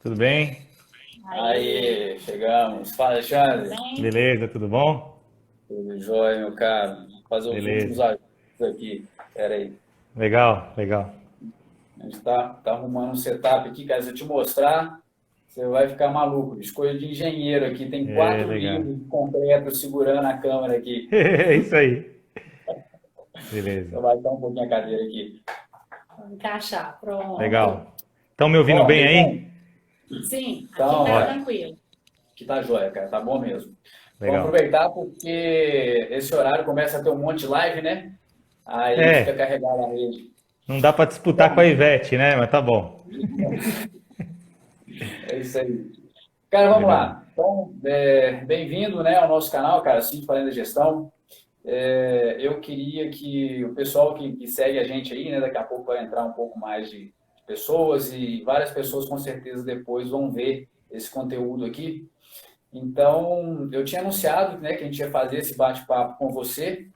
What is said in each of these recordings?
Tudo bem? Aí, chegamos. Fala, Alexandre. Bem, Beleza, tudo bom? Tudo jóia, meu caro. Vou fazer os últimos Beleza. ajustes aqui. Pera aí. Legal, legal. A gente tá arrumando um setup aqui, cara. Se eu te mostrar, você vai ficar maluco. Escolha de engenheiro aqui. Tem É, 4 legal. livros de concreto segurando a câmera aqui. É isso aí. Beleza. Só vai dar um pouquinho a cadeira aqui. vamos encaixar. Pronto. Legal. Estão me ouvindo Bom, bem beleza? aí? Sim, aqui Então, tá Ótimo. tranquilo. aqui tá jóia, cara. Tá bom mesmo. Vamos Legal. aproveitar porque esse horário começa a ter um monte de live, né? Aí fica É, carregada a rede. não dá para disputar com a Bom, Ivete, né? Mas tá bom. é isso aí. Cara, vamos Beleza. lá. Então, bem-vindo, né, ao nosso canal, cara, Síndico Falando da Gestão. Eu queria que o pessoal que segue a gente aí, né, daqui a pouco vai entrar um pouco mais de pessoas e várias pessoas com certeza depois vão ver esse conteúdo aqui. Então, eu tinha anunciado, né, que a gente ia fazer esse bate-papo com você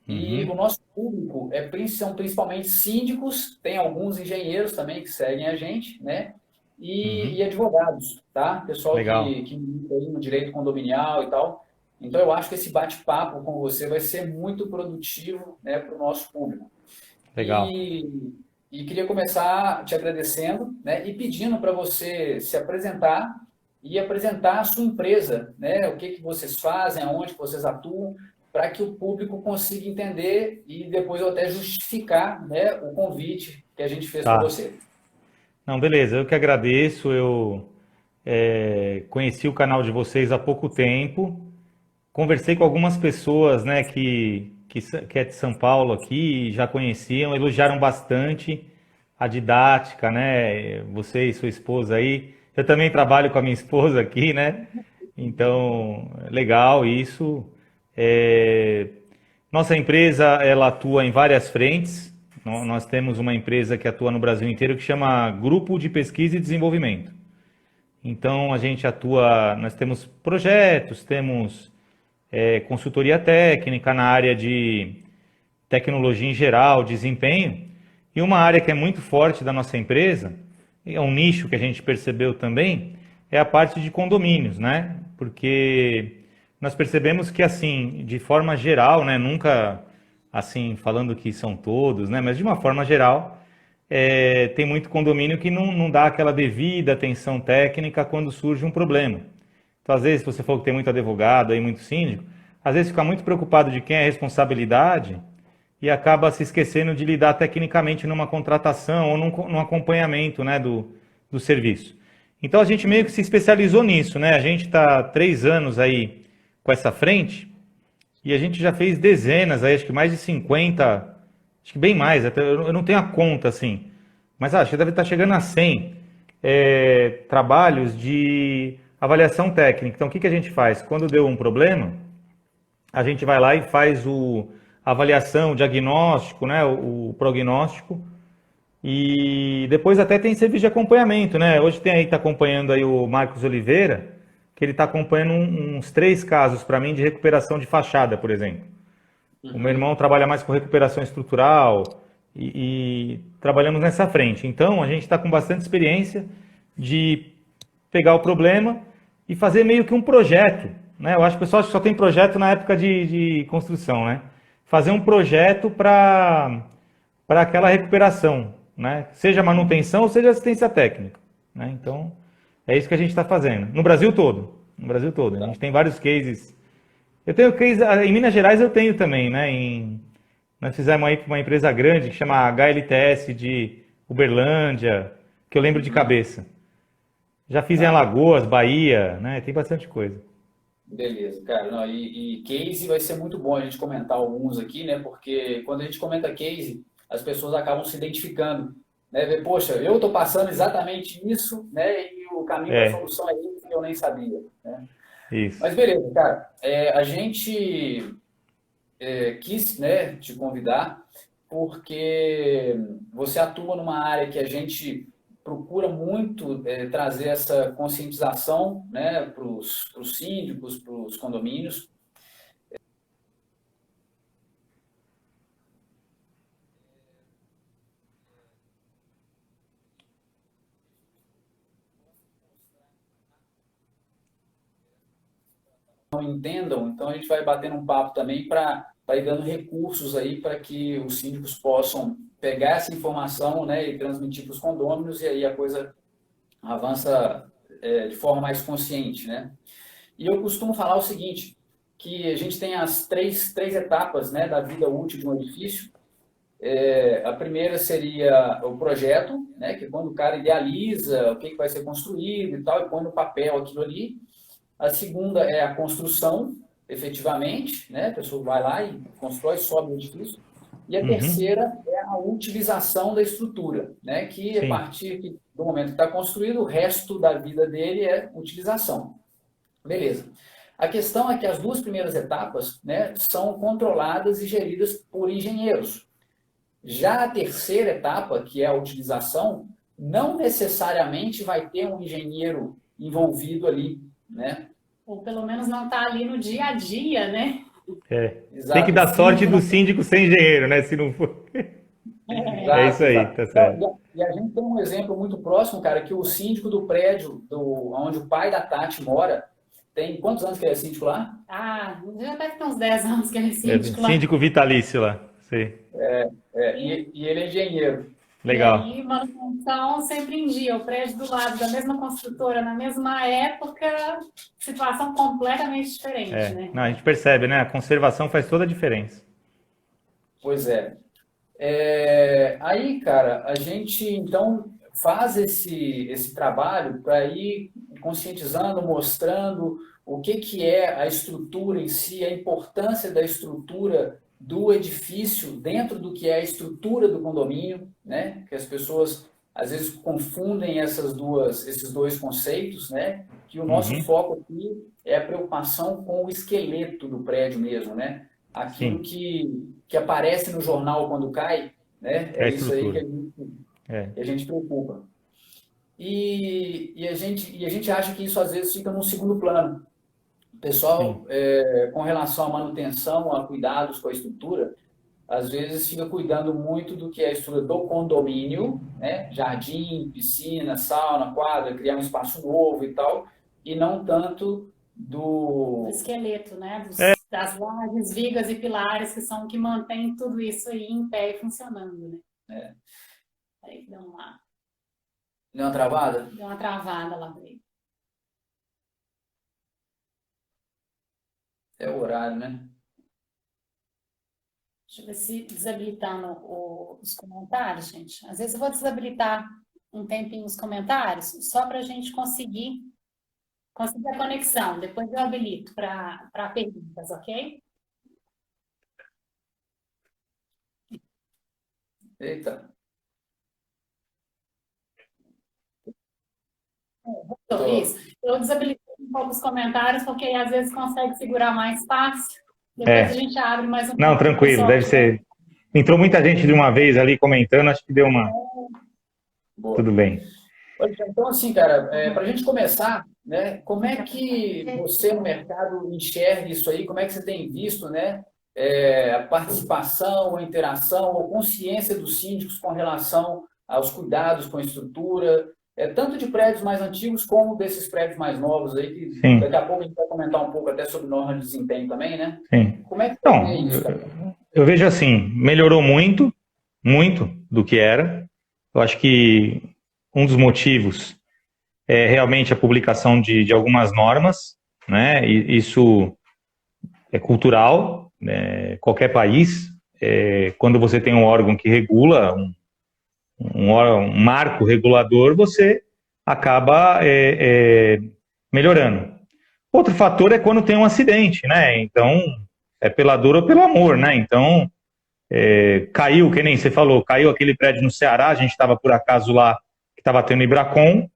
e o Uhum, nosso público são principalmente síndicos, tem alguns engenheiros também que seguem a gente, né? E uhum. advogados, tá? Pessoal Legal, que milita aí no direito condominial e tal. Então, eu acho que esse bate-papo com você vai ser muito produtivo, né, para o nosso público. legal. E, e queria começar te agradecendo, né, e pedindo para você se apresentar e apresentar a sua empresa, né, o que que vocês fazem, aonde que vocês atuam, para que o público consiga entender e depois eu até justificar, né, o convite que a gente fez para Tá. você. Não, beleza. Eu que agradeço. Eu conheci o canal de vocês há pouco tempo. Conversei com algumas pessoas, né, que é de São Paulo aqui, e já conheciam, elogiaram bastante a didática, né? Você e sua esposa aí. Eu também trabalho com a minha esposa aqui, né? Então, legal isso. É, Nossa empresa, ela atua em várias frentes. Nós temos uma empresa que atua no Brasil inteiro que chama Grupo de Pesquisa e Desenvolvimento. Então, a gente atua, nós temos projetos, temos consultoria técnica na área de tecnologia em geral, desempenho. E uma área que é muito forte da nossa empresa, e é um nicho que a gente percebeu também, é a parte de condomínios, né? Porque nós percebemos que, assim, de forma geral, né, nunca assim falando que são todos, né, mas de uma forma geral, tem muito condomínio que não dá aquela devida atenção técnica quando surge um problema. Então, às vezes, se você falou que tem muito advogado aí, muito síndico, às vezes fica muito preocupado de quem é a responsabilidade e acaba se esquecendo de lidar tecnicamente numa contratação ou num acompanhamento, né, do serviço. Então a gente meio que se especializou nisso, né? A gente está 3 anos aí com essa frente e a gente já fez dezenas, aí, acho que mais de 50, acho que bem mais, até, eu não tenho a conta assim, mas acho que deve estar chegando a 100 trabalhos de avaliação técnica. Então o que a gente faz? Quando deu um problema, a gente vai lá e faz a avaliação, o diagnóstico, né, o prognóstico, e depois até tem serviço de acompanhamento, né? Hoje tem aí, está acompanhando aí o Marcos Oliveira, que ele está acompanhando uns 3 casos para mim de recuperação de fachada, por exemplo. O meu irmão Uhum. trabalha mais com recuperação estrutural e trabalhamos nessa frente. Então a gente está com bastante experiência de pegar o problema e fazer meio que um projeto, né? Eu acho que o pessoal só tem projeto na época de construção, né? Fazer um projeto para aquela recuperação, né? Seja manutenção ou seja assistência técnica, né? Então é isso que a gente está fazendo no Brasil todo, no Brasil todo. A gente tem vários cases. Eu tenho case em Minas Gerais, eu tenho também, né? Nós fizemos aí para uma empresa grande que chama HLTS de Uberlândia, que eu lembro de Uhum. cabeça. Já fiz em Tá. Alagoas, Bahia, né? Tem bastante coisa. Beleza, cara. Não, e case vai ser muito bom a gente comentar alguns aqui, né? Porque quando a gente comenta case, as pessoas acabam se identificando, né? Poxa, eu estou passando exatamente isso, né? E o caminho para a É, solução é esse que eu nem sabia, né? isso. Mas beleza, cara. A gente quis, né, te convidar porque você atua numa área que a gente procura muito trazer essa conscientização, né, para os síndicos, para os condomínios. não entendam, então a gente vai batendo um papo também para ir dando recursos aí para que os síndicos possam pegar essa informação, né, e transmitir para os condôminos, e aí a coisa avança de forma mais consciente, né? E eu costumo falar o seguinte, que a gente tem as três etapas, né, da vida útil de um edifício. A primeira seria o projeto, né, que é quando o cara idealiza o que vai ser construído e tal, e põe no papel aquilo ali. A segunda é a construção, efetivamente, né, a pessoa vai lá e constrói, sobe o edifício. E a terceira é a utilização da estrutura, né, que a partir do momento que está construído, o resto da vida dele é utilização. Beleza. A questão é que as duas primeiras etapas, né, são controladas e geridas por engenheiros. Já a terceira etapa, que é a utilização, não necessariamente vai ter um engenheiro envolvido ali, né? Ou pelo menos não está ali no dia a dia, né? Exato. Tem que dar sorte do síndico ser engenheiro, né? Se não for. Exato, isso aí, tá certo. E a gente tem um exemplo muito próximo, cara, que o síndico do prédio onde o pai da Tati mora, tem quantos anos que ele é síndico lá? Já deve ter uns 10 anos que ele é síndico lá. Síndico vitalício lá, sim. E ele é engenheiro. Legal. E aí, manutenção sempre em dia, o prédio do lado da mesma construtora, na mesma época, situação completamente diferente, né? Não, a gente percebe, né? A conservação faz toda a diferença. Pois é. Aí, cara, a gente, então, faz esse trabalho para ir conscientizando, mostrando o que é a estrutura em si, a importância da estrutura do edifício dentro do que é a estrutura do condomínio, né? Que as pessoas às vezes confundem esses dois conceitos, né? Que o nosso foco aqui é a preocupação com o esqueleto do prédio mesmo, né? Aquilo que aparece no jornal quando cai, né? É isso aí que a gente preocupa. E a gente acha que isso às vezes fica num segundo plano. O pessoal, com relação à manutenção, a cuidados com a estrutura, às vezes fica cuidando muito do que é a estrutura do condomínio, né? Jardim, piscina, sauna, quadra, criar um espaço novo e tal, e não tanto do esqueleto, né? Das lajes, vigas e pilares que são que mantêm tudo isso aí em pé e funcionando, né? Aí deu uma travada? Deu uma travada lá dentro. É o horário, né? Deixa eu ver se desabilitando os comentários, gente. Às vezes eu vou desabilitar um tempinho os comentários, só para a gente conseguir a conexão. Depois eu habilito para perguntas, ok? Eita. Eu desabilitei um pouco os comentários, porque aí às vezes consegue segurar mais fácil. Depois a gente abre mais um pouco. Não, tranquilo, deve ser. Entrou muita gente de uma vez ali comentando, acho que deu uma. Boa. Tudo bem. Então, assim, cara, para a gente começar, né, como é que você no mercado enxerga isso aí? Como é que você tem visto, né, a participação, a interação, a consciência dos síndicos com relação aos cuidados com a estrutura, tanto de prédios mais antigos como desses prédios mais novos aí, que daqui a pouco a gente vai comentar um pouco até sobre norma de desempenho também, né? Sim. Como é que você vê isso, cara? Eu vejo assim, melhorou muito, muito do que era. Eu acho que um dos motivos é realmente a publicação de algumas normas, né? E isso é cultural, né? Qualquer país, quando você tem um órgão que regula, um marco regulador, você acaba melhorando. Outro fator é quando tem um acidente, né? Então, é pela dor ou pelo amor, né? Então, caiu, que nem você falou, caiu aquele prédio no Ceará, a gente estava por acaso lá, que estava tendo Ibracon,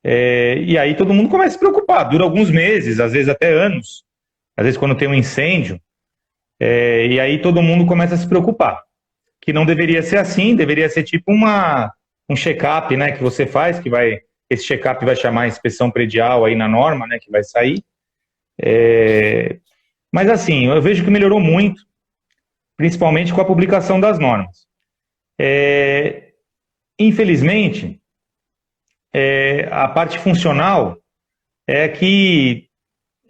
e aí todo mundo começa a se preocupar, dura alguns meses, às vezes até anos, às vezes quando tem um incêndio, e aí todo mundo começa a se preocupar. Que não deveria ser assim, deveria ser tipo um check-up, né, que você faz, esse check-up vai chamar inspeção predial aí na norma, né, que vai sair. Mas assim, eu vejo que melhorou muito, principalmente com a publicação das normas. Infelizmente, a parte funcional é que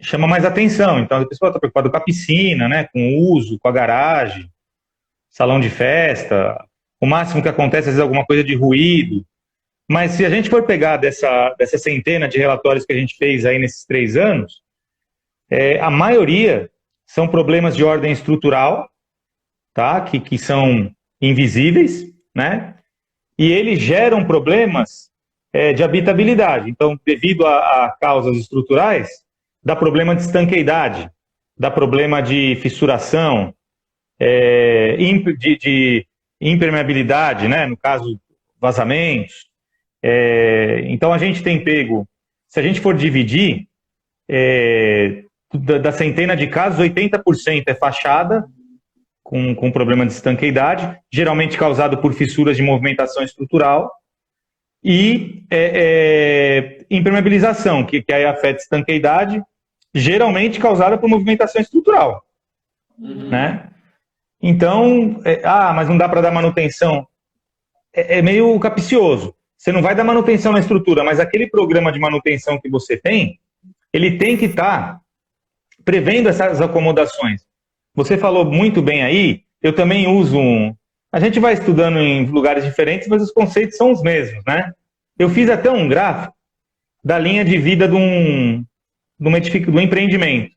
chama mais atenção. Então, a pessoa está preocupada com a piscina, né, com o uso, com a garagem, salão de festa, o máximo que acontece, às vezes, alguma coisa de ruído. Mas se a gente for pegar dessa centena de relatórios que a gente fez aí nesses 3 anos, a maioria são problemas de ordem estrutural, tá? Que são invisíveis, né? E eles geram problemas de habitabilidade. Então, devido a causas estruturais, dá problema de estanqueidade, dá problema de fissuração, de impermeabilidade, né? No caso, vazamentos. Então, a gente tem pego, se a gente for dividir, da centena de casos, 80% é fachada, com problema de estanqueidade, geralmente causado por fissuras de movimentação estrutural, e impermeabilização, que aí afeta estanqueidade, geralmente causada por movimentação estrutural. Né? Então, mas não dá para dar manutenção. É meio capcioso. Você não vai dar manutenção na estrutura, mas aquele programa de manutenção que você tem, ele tem que estar prevendo essas acomodações. Você falou muito bem aí, eu também uso A gente vai estudando em lugares diferentes, mas os conceitos são os mesmos, né? Eu fiz até um gráfico da linha de vida do empreendimento.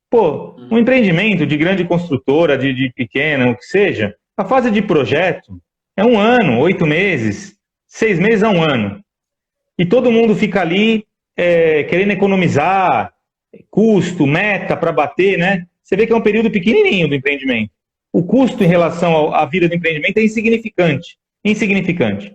Pô, um empreendimento de grande construtora, de pequena, o que seja, a fase de projeto é 1 ano, 8 meses, 6 meses a 1 ano. E todo mundo fica ali querendo economizar, custo, meta para bater, né? Você vê que é um período pequenininho do empreendimento. O custo em relação à vida do empreendimento é insignificante. Insignificante.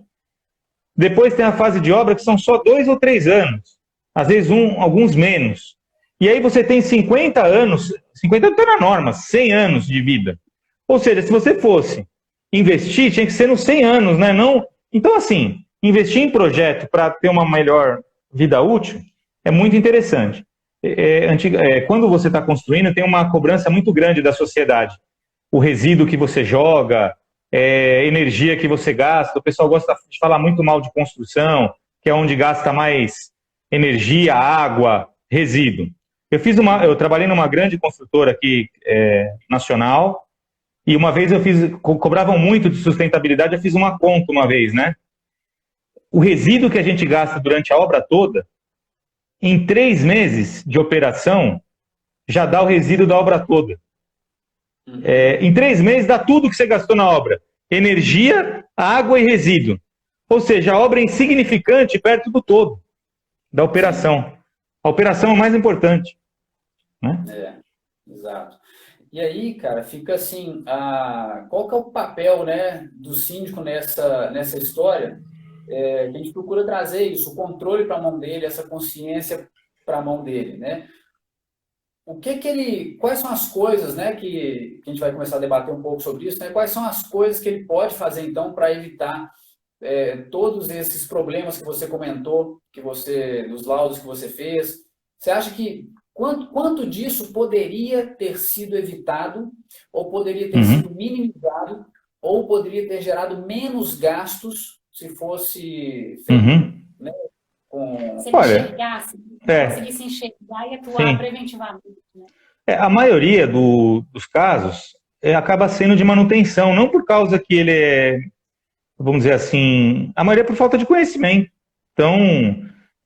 Depois tem a fase de obra, que são só 2 ou 3 anos. Às vezes alguns menos. E aí você tem 50 anos, 50 anos está na norma, 100 anos de vida. Ou seja, se você fosse investir, tinha que ser nos 100 anos, né? Não... Então, assim, investir em projeto para ter uma melhor vida útil é muito interessante. Quando você está construindo, tem uma cobrança muito grande da sociedade. O resíduo que você joga, energia que você gasta. O pessoal gosta de falar muito mal de construção, que é onde gasta mais energia, água, resíduo. Eu trabalhei numa grande construtora aqui, nacional, e uma vez cobravam muito de sustentabilidade, eu fiz uma conta uma vez, né? O resíduo que a gente gasta durante a obra toda, em 3 meses de operação, já dá o resíduo da obra toda. Em 3 meses dá tudo que você gastou na obra. Energia, água e resíduo. Ou seja, a obra é insignificante perto do todo da operação. A operação é o mais importante. Né? Exato. E aí, cara, fica assim, qual que é o papel, né, do síndico nessa história? Que a gente procura trazer isso, o controle para a mão dele, essa consciência para a mão dele, né? Quais são as coisas, né, que a gente vai começar a debater um pouco sobre isso, né? Quais são as coisas que ele pode fazer, então, para evitar todos esses problemas que você comentou, dos laudos que você fez? Você acha que quanto disso poderia ter sido evitado, ou poderia ter sido minimizado, ou poderia ter gerado menos gastos se fosse feito, né, se enxergasse, conseguisse enxergar e atuar preventivamente. Né? A maioria dos casos acaba sendo de manutenção, não por causa que ele vamos dizer assim, a maioria é por falta de conhecimento. Então,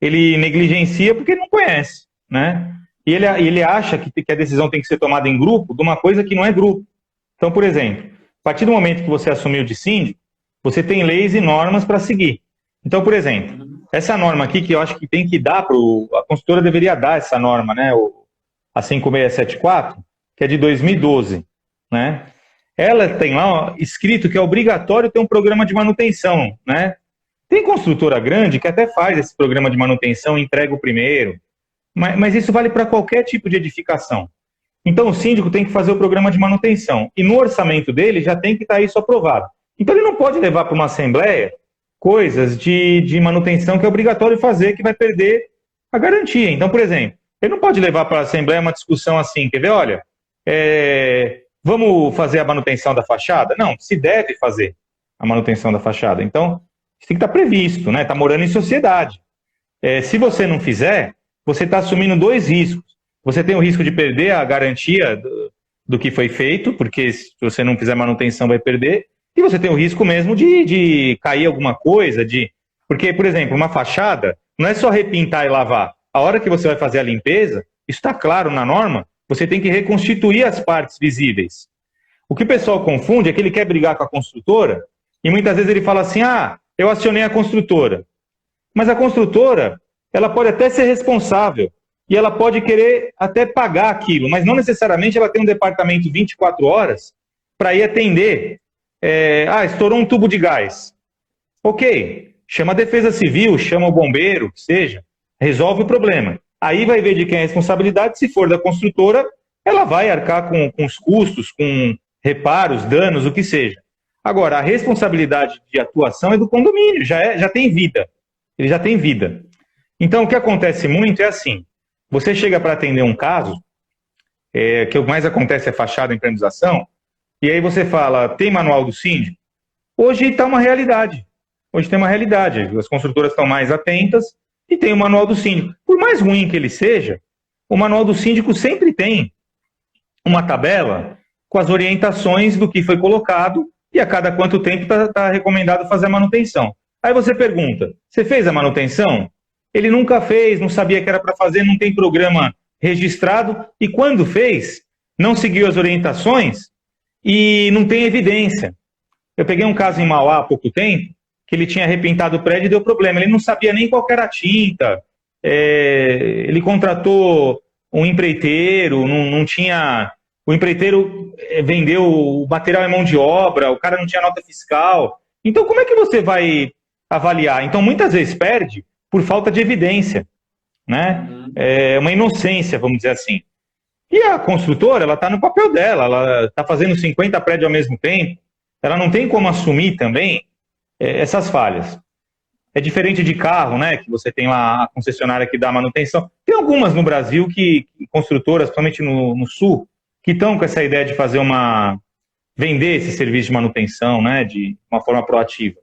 ele negligencia porque não conhece, né? E ele acha que a decisão tem que ser tomada em grupo de uma coisa que não é grupo. Então, por exemplo, a partir do momento que você assumiu de síndico, você tem leis e normas para seguir. Então, por exemplo, essa norma aqui, que eu acho que tem que dar a consultora deveria dar essa norma, né? A 5674, que é de 2012, né? Ela tem lá escrito que é obrigatório ter um programa de manutenção, né? Tem construtora grande que até faz esse programa de manutenção e entrega o primeiro, mas isso vale para qualquer tipo de edificação. Então, o síndico tem que fazer o programa de manutenção. E no orçamento dele já tem que estar isso aprovado. Então, ele não pode levar para uma assembleia coisas de manutenção que é obrigatório fazer, que vai perder a garantia. Então, por exemplo, ele não pode levar para a assembleia uma discussão assim, quer ver, olha, vamos fazer a manutenção da fachada? Não, se deve fazer a manutenção da fachada. Então, isso tem que estar previsto, né? Está morando em sociedade. Se você não fizer, você está assumindo 2 riscos. Você tem o risco de perder a garantia do que foi feito, porque se você não fizer manutenção vai perder, e você tem o risco mesmo de cair alguma coisa, porque, por exemplo, uma fachada não é só repintar e lavar. A hora que você vai fazer a limpeza, isso está claro na norma, você tem que reconstituir as partes visíveis. O que o pessoal confunde é que ele quer brigar com a construtora e muitas vezes ele fala assim, eu acionei a construtora. Mas a construtora, ela pode até ser responsável e ela pode querer até pagar aquilo, mas não necessariamente ela tem um departamento 24 horas para ir atender. Estourou um tubo de gás. Ok, chama a Defesa Civil, chama o bombeiro, que seja, resolve o problema. Aí vai ver de quem é a responsabilidade, se for da construtora, ela vai arcar com os custos, com reparos, danos, o que seja. Agora, a responsabilidade de atuação é do condomínio, já tem vida. Ele já tem vida. Então, o que acontece muito é assim, você chega para atender um caso, que o mais acontece é fachada em indenização, e aí você fala, tem manual do síndico? Hoje está uma realidade. Hoje tem uma realidade. As construtoras estão mais atentas e tem o manual do síndico. Por mais ruim que ele seja, o manual do síndico sempre tem uma tabela com as orientações do que foi colocado e a cada quanto tempo está recomendado fazer a manutenção. Aí você pergunta, você fez a manutenção? Ele nunca fez, não sabia que era para fazer, não tem programa registrado e quando fez, não seguiu as orientações e não tem evidência. Eu peguei um caso em Mauá há pouco tempo, que ele tinha repintado o prédio e deu problema. Ele não sabia nem qual era a tinta, ele contratou um empreiteiro, não tinha... O empreiteiro vendeu o material em mão de obra, o cara não tinha nota fiscal. Então, como é que você vai avaliar? Então, muitas vezes perde por falta de evidência, né? É uma inocência, vamos dizer assim. E a construtora, ela está no papel dela, ela está fazendo 50 prédios ao mesmo tempo, ela não tem como assumir também essas falhas. É diferente de carro, né, que você tem lá a concessionária que dá manutenção. Tem algumas no Brasil construtoras, principalmente no Sul, que estão com essa ideia de vender esse serviço de manutenção, né, de uma forma proativa.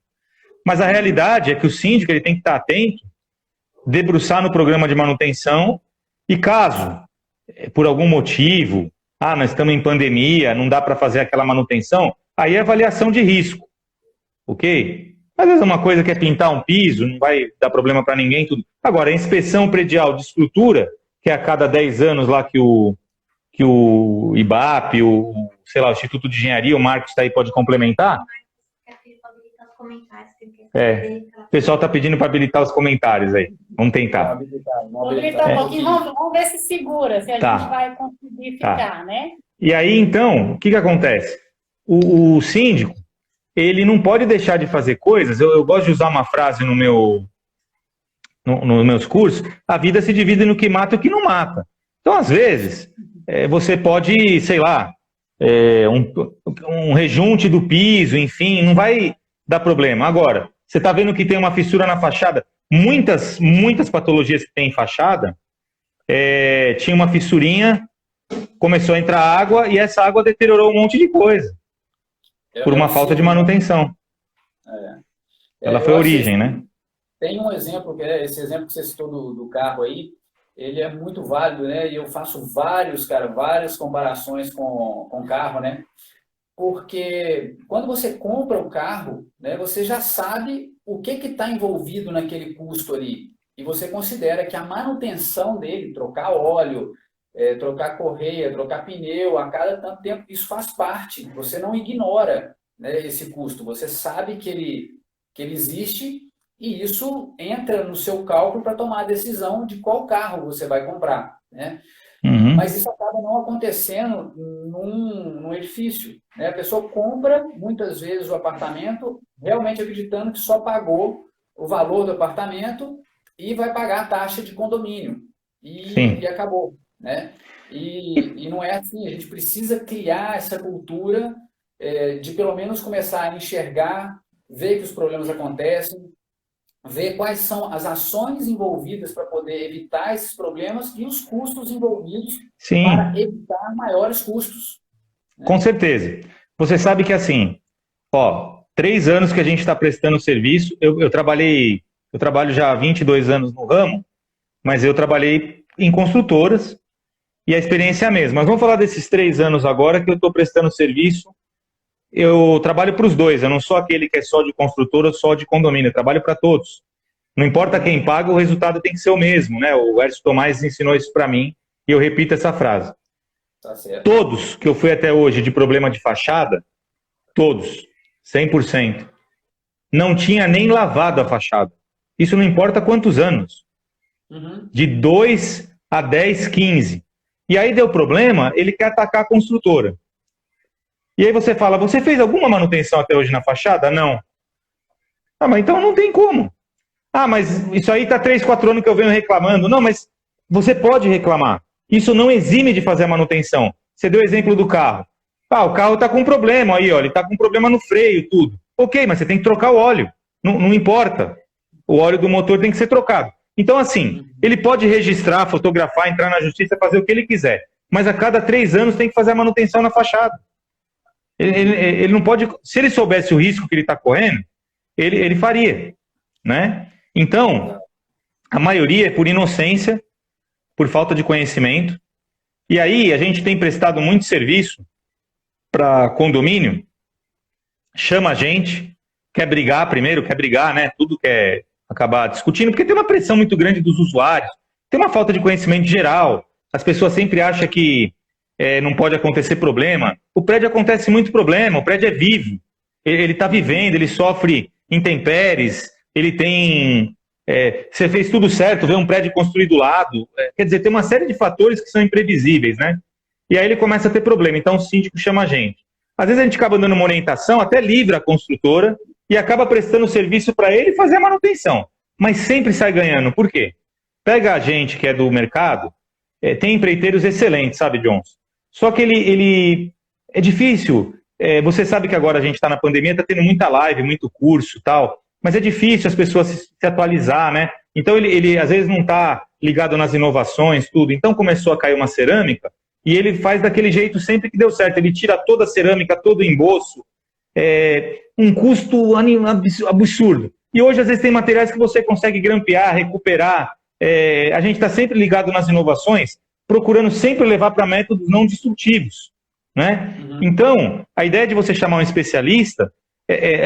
Mas a realidade é que o síndico ele tem que estar atento, debruçar no programa de manutenção e caso, por algum motivo, nós estamos em pandemia, não dá para fazer aquela manutenção, aí é avaliação de risco, ok? Às vezes é uma coisa que é pintar um piso, não vai dar problema para ninguém, tudo. Agora, a inspeção predial de estrutura, que é a cada 10 anos lá que o IBAP, o Instituto de Engenharia, o Marcos está aí, pode complementar. O pessoal está pedindo para habilitar os comentários aí. Vamos tentar. Vamos habilitar um pouquinho, vamos ver se segura, se a gente vai conseguir ficar, né? E aí, então, o que acontece? O síndico, ele não pode deixar de fazer coisas. Eu gosto de usar uma frase nos meus cursos, a vida se divide no que mata e o que não mata. Então, às vezes, você pode, sei lá, um rejunte do piso, enfim, não vai dar problema. Agora, você está vendo que tem uma fissura na fachada. Muitas patologias que tem em fachada, tinha uma fissurinha, começou a entrar água e essa água deteriorou um monte de coisa. Por uma falta de manutenção. Ela foi a origem, né? Tem um exemplo, esse exemplo que você citou do carro aí, ele é muito válido, né? E eu faço várias comparações com carro, né? Porque quando você compra o carro, né, você já sabe o que está envolvido naquele custo ali. E você considera que a manutenção dele, trocar óleo, trocar correia, trocar pneu, a cada tanto tempo, isso faz parte. Você não ignora, né, esse custo. Você sabe que ele existe e isso entra no seu cálculo para tomar a decisão de qual carro você vai comprar, né? Uhum. Mas isso acaba não acontecendo num edifício, né? A pessoa compra, muitas vezes, o apartamento, realmente acreditando que só pagou o valor do apartamento e vai pagar a taxa de condomínio. E acabou, né? E não é assim. A gente precisa criar essa cultura de, pelo menos, começar a enxergar, ver que os problemas acontecem, ver quais são as ações envolvidas para poder evitar esses problemas e os custos envolvidos para evitar maiores custos. Né? Com certeza. Você sabe que assim, 3 anos que a gente está prestando serviço, eu trabalho já há 22 anos no ramo, mas eu trabalhei em construtoras e a experiência é a mesma. Mas vamos falar desses 3 anos agora que eu estou prestando serviço. Eu trabalho para os dois, eu não sou aquele que é só de construtora ou só de condomínio, eu trabalho para todos. Não importa quem paga, o resultado tem que ser o mesmo, né? O Hércio Tomás ensinou isso para mim e eu repito essa frase. Tá certo. Todos que eu fui até hoje de problema de fachada, todos, 100%, não tinha nem lavado a fachada. Isso não importa quantos anos. De 2 a 10, 15. E aí deu problema, ele quer atacar a construtora. E aí você fala, você fez alguma manutenção até hoje na fachada? Não. Ah, mas então não tem como. Ah, mas isso aí tá 3, 4 anos que eu venho reclamando. Não, mas você pode reclamar. Isso não exime de fazer a manutenção. Você deu o exemplo do carro. Ah, o carro tá com problema aí, ó, ele tá com problema no freio, tudo. Ok, mas você tem que trocar o óleo. Não importa. O óleo do motor tem que ser trocado. Então, assim, ele pode registrar, fotografar, entrar na justiça, fazer o que ele quiser. Mas a cada 3 anos tem que fazer a manutenção na fachada. Ele não pode... Se ele soubesse o risco que ele está correndo, ele faria, né? Então, a maioria é por inocência, por falta de conhecimento. E aí, a gente tem prestado muito serviço para condomínio, chama a gente, quer brigar primeiro, quer brigar, né? Tudo quer acabar discutindo, porque tem uma pressão muito grande dos usuários, tem uma falta de conhecimento geral, as pessoas sempre acham que não pode acontecer problema. O prédio acontece muito problema, o prédio é vivo, ele está vivendo, ele sofre intempéries, ele tem... você fez tudo certo, vê um prédio construído do lado, quer dizer, tem uma série de fatores que são imprevisíveis, né? E aí ele começa a ter problema, então o síndico chama a gente. Às vezes a gente acaba dando uma orientação, até livra a construtora, e acaba prestando serviço para ele fazer a manutenção. Mas sempre sai ganhando. Por quê? Pega a gente que é do mercado, tem empreiteiros excelentes, sabe, Jones? Só que ele é difícil. Você sabe que agora a gente está na pandemia, está tendo muita live, muito curso e tal, mas é difícil as pessoas se atualizar, né? Então ele às vezes não está ligado nas inovações, tudo. Então começou a cair uma cerâmica e ele faz daquele jeito sempre que deu certo. Ele tira toda a cerâmica, todo o emboço, um custo absurdo. E hoje, às vezes, tem materiais que você consegue grampear, recuperar. A gente está sempre ligado nas inovações, procurando sempre levar para métodos não destrutivos, né? Então, a ideia de você chamar um especialista,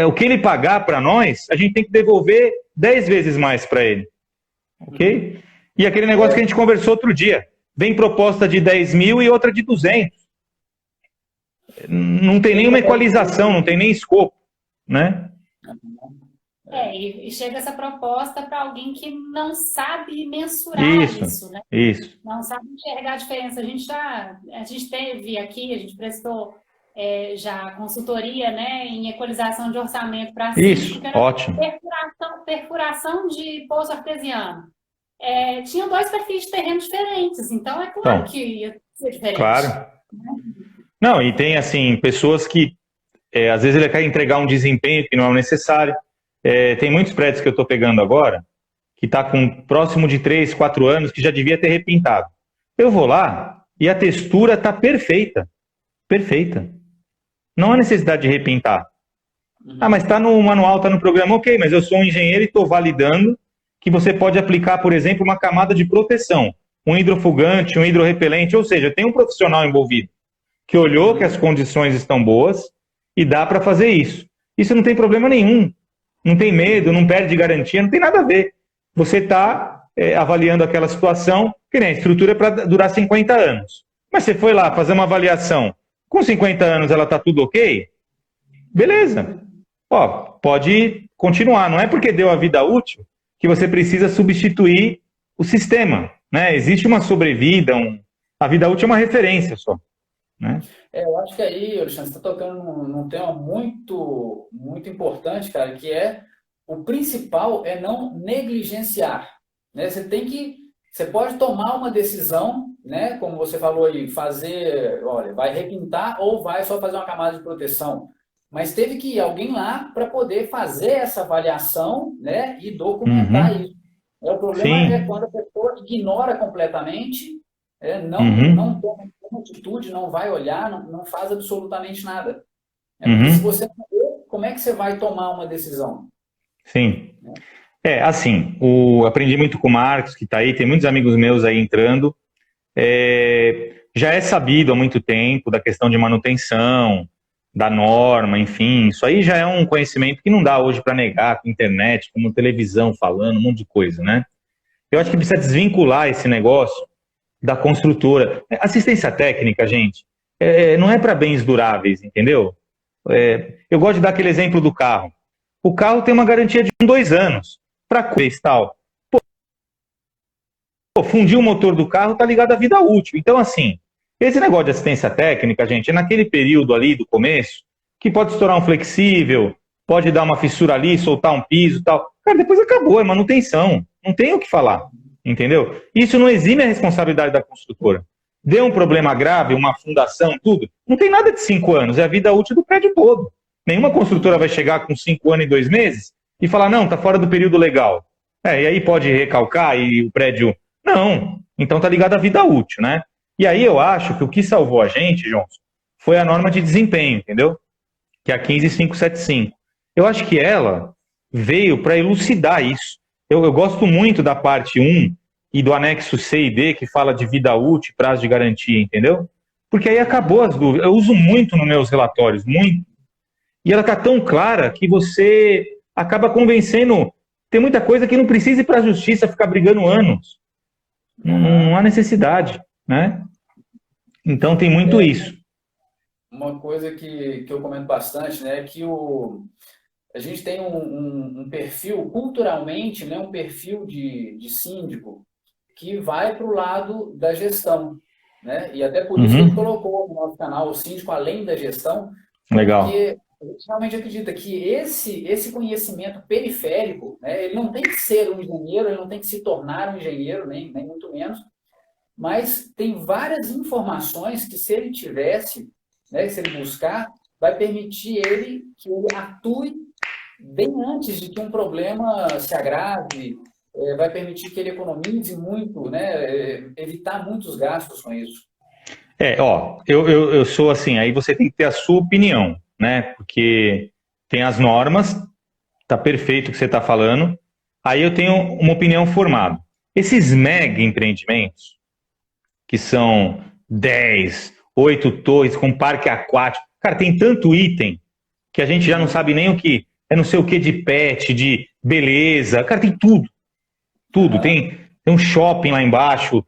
o que ele pagar para nós, a gente tem que devolver 10 vezes mais para ele. Ok? E aquele negócio que a gente conversou outro dia. Vem proposta de 10 mil e outra de 200. Não tem nenhuma equalização, não tem nem escopo, né? E chega essa proposta para alguém que não sabe mensurar isso, né? Isso. Não sabe enxergar a diferença. A gente teve aqui, a gente prestou já consultoria, né, em equalização de orçamento para isso, ótimo. Perfuração de poço artesiano. Tinham 2 perfis de terreno diferentes, então é claro que ia ser diferente. Claro. Não, e tem, assim, pessoas que, às vezes ele quer entregar um desempenho que não é o necessário. Tem muitos prédios que eu estou pegando agora, que está com próximo de 3, 4 anos, que já devia ter repintado. Eu vou lá e a textura está perfeita. Perfeita. Não há necessidade de repintar. Ah, mas está no manual, está no programa. Ok, mas eu sou um engenheiro e estou validando que você pode aplicar, por exemplo, uma camada de proteção, um hidrofugante, um hidrorrepelente, ou seja, tem um profissional envolvido que olhou que as condições estão boas e dá para fazer isso. Isso não tem problema nenhum. Não tem medo, não perde garantia, não tem nada a ver. Você está avaliando aquela situação, que nem a estrutura é para durar 50 anos. Mas você foi lá fazer uma avaliação, com 50 anos ela está tudo ok? Beleza. Pode continuar. Não é porque deu a vida útil que você precisa substituir o sistema, né? Existe uma sobrevida, a vida útil é uma referência só. Né? Eu acho que aí, Alexandre, você está tocando num tema muito, muito importante, cara, que o principal é não negligenciar, né? Você pode tomar uma decisão, né? Como você falou aí, vai repintar ou vai só fazer uma camada de proteção, mas teve que ir alguém lá para poder fazer essa avaliação, né? E documentar isso. O problema é quando a pessoa ignora completamente, não toma nenhuma atitude, não vai olhar, não faz absolutamente nada. Porque se você não vê, como é que você vai tomar uma decisão? Sim. Assim, aprendi muito com o Marcos, que está aí, tem muitos amigos meus aí entrando. Já é sabido há muito tempo da questão de manutenção, da norma, enfim, isso aí já é um conhecimento que não dá hoje para negar com internet, com televisão falando, um monte de coisa, né? Eu acho que precisa desvincular esse negócio da construtora. Assistência técnica, gente, não é para bens duráveis, entendeu? Eu gosto de dar aquele exemplo do carro. O carro tem uma garantia de 2 anos. Para coisa tal. Fundir o motor do carro está ligado à vida útil. Então, assim, esse negócio de assistência técnica, gente, é naquele período ali do começo, que pode estourar um flexível, pode dar uma fissura ali, soltar um piso e tal. Cara, depois acabou, é manutenção. Não tem o que falar, entendeu? Isso não exime a responsabilidade da construtora. Deu um problema grave, uma fundação, tudo, não tem nada de 5 anos, é a vida útil do prédio todo. Nenhuma construtora vai chegar com 5 anos e 2 meses e falar, não, tá fora do período legal. E aí pode recalcar e o prédio... Não, então tá ligado à vida útil, né? E aí eu acho que o que salvou a gente, João, foi a norma de desempenho, entendeu? Que é a 15575. Eu acho que ela veio para elucidar isso. Eu gosto muito da parte 1 e do anexo C e D, que fala de vida útil, prazo de garantia, entendeu? Porque aí acabou as dúvidas. Eu uso muito nos meus relatórios, muito. E ela está tão clara que você acaba convencendo. Tem muita coisa que não precisa ir para a justiça ficar brigando anos. Não há necessidade, né? Então tem muito isso. Uma coisa que eu comento bastante, né, é que a gente tem um perfil, culturalmente, né, um perfil de síndico que vai para o lado da gestão, né? E até por isso que ele colocou no nosso canal o síndico além da gestão. Legal. Porque a gente realmente acredita que esse conhecimento periférico, né, ele não tem que ser um engenheiro, ele não tem que se tornar um engenheiro, nem muito menos, mas tem várias informações que, se ele tivesse, né, se ele buscar, vai permitir que ele atue bem antes de que um problema se agrave, vai permitir que ele economize muito, né, evitar muitos gastos com isso. Eu sou assim, aí você tem que ter a sua opinião, né? Porque tem as normas, tá perfeito o que você está falando, aí eu tenho uma opinião formada. Esses mega empreendimentos, que são 10, 8 torres com parque aquático, cara, tem tanto item que a gente já não sabe nem o que, não sei o que de pet, de beleza, cara, tem tudo, tudo, tem um shopping lá embaixo,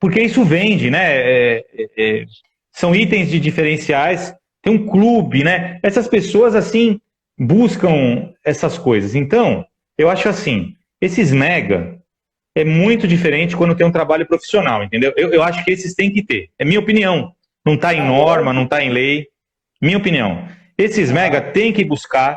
porque isso vende, né? São itens de diferenciais, tem um clube, né? Essas pessoas, assim, buscam essas coisas. Então, eu acho assim, esses mega é muito diferente quando tem um trabalho profissional, entendeu? Eu acho que esses tem que ter. É minha opinião. Não está em norma, não está em lei. Minha opinião. Esses mega têm que buscar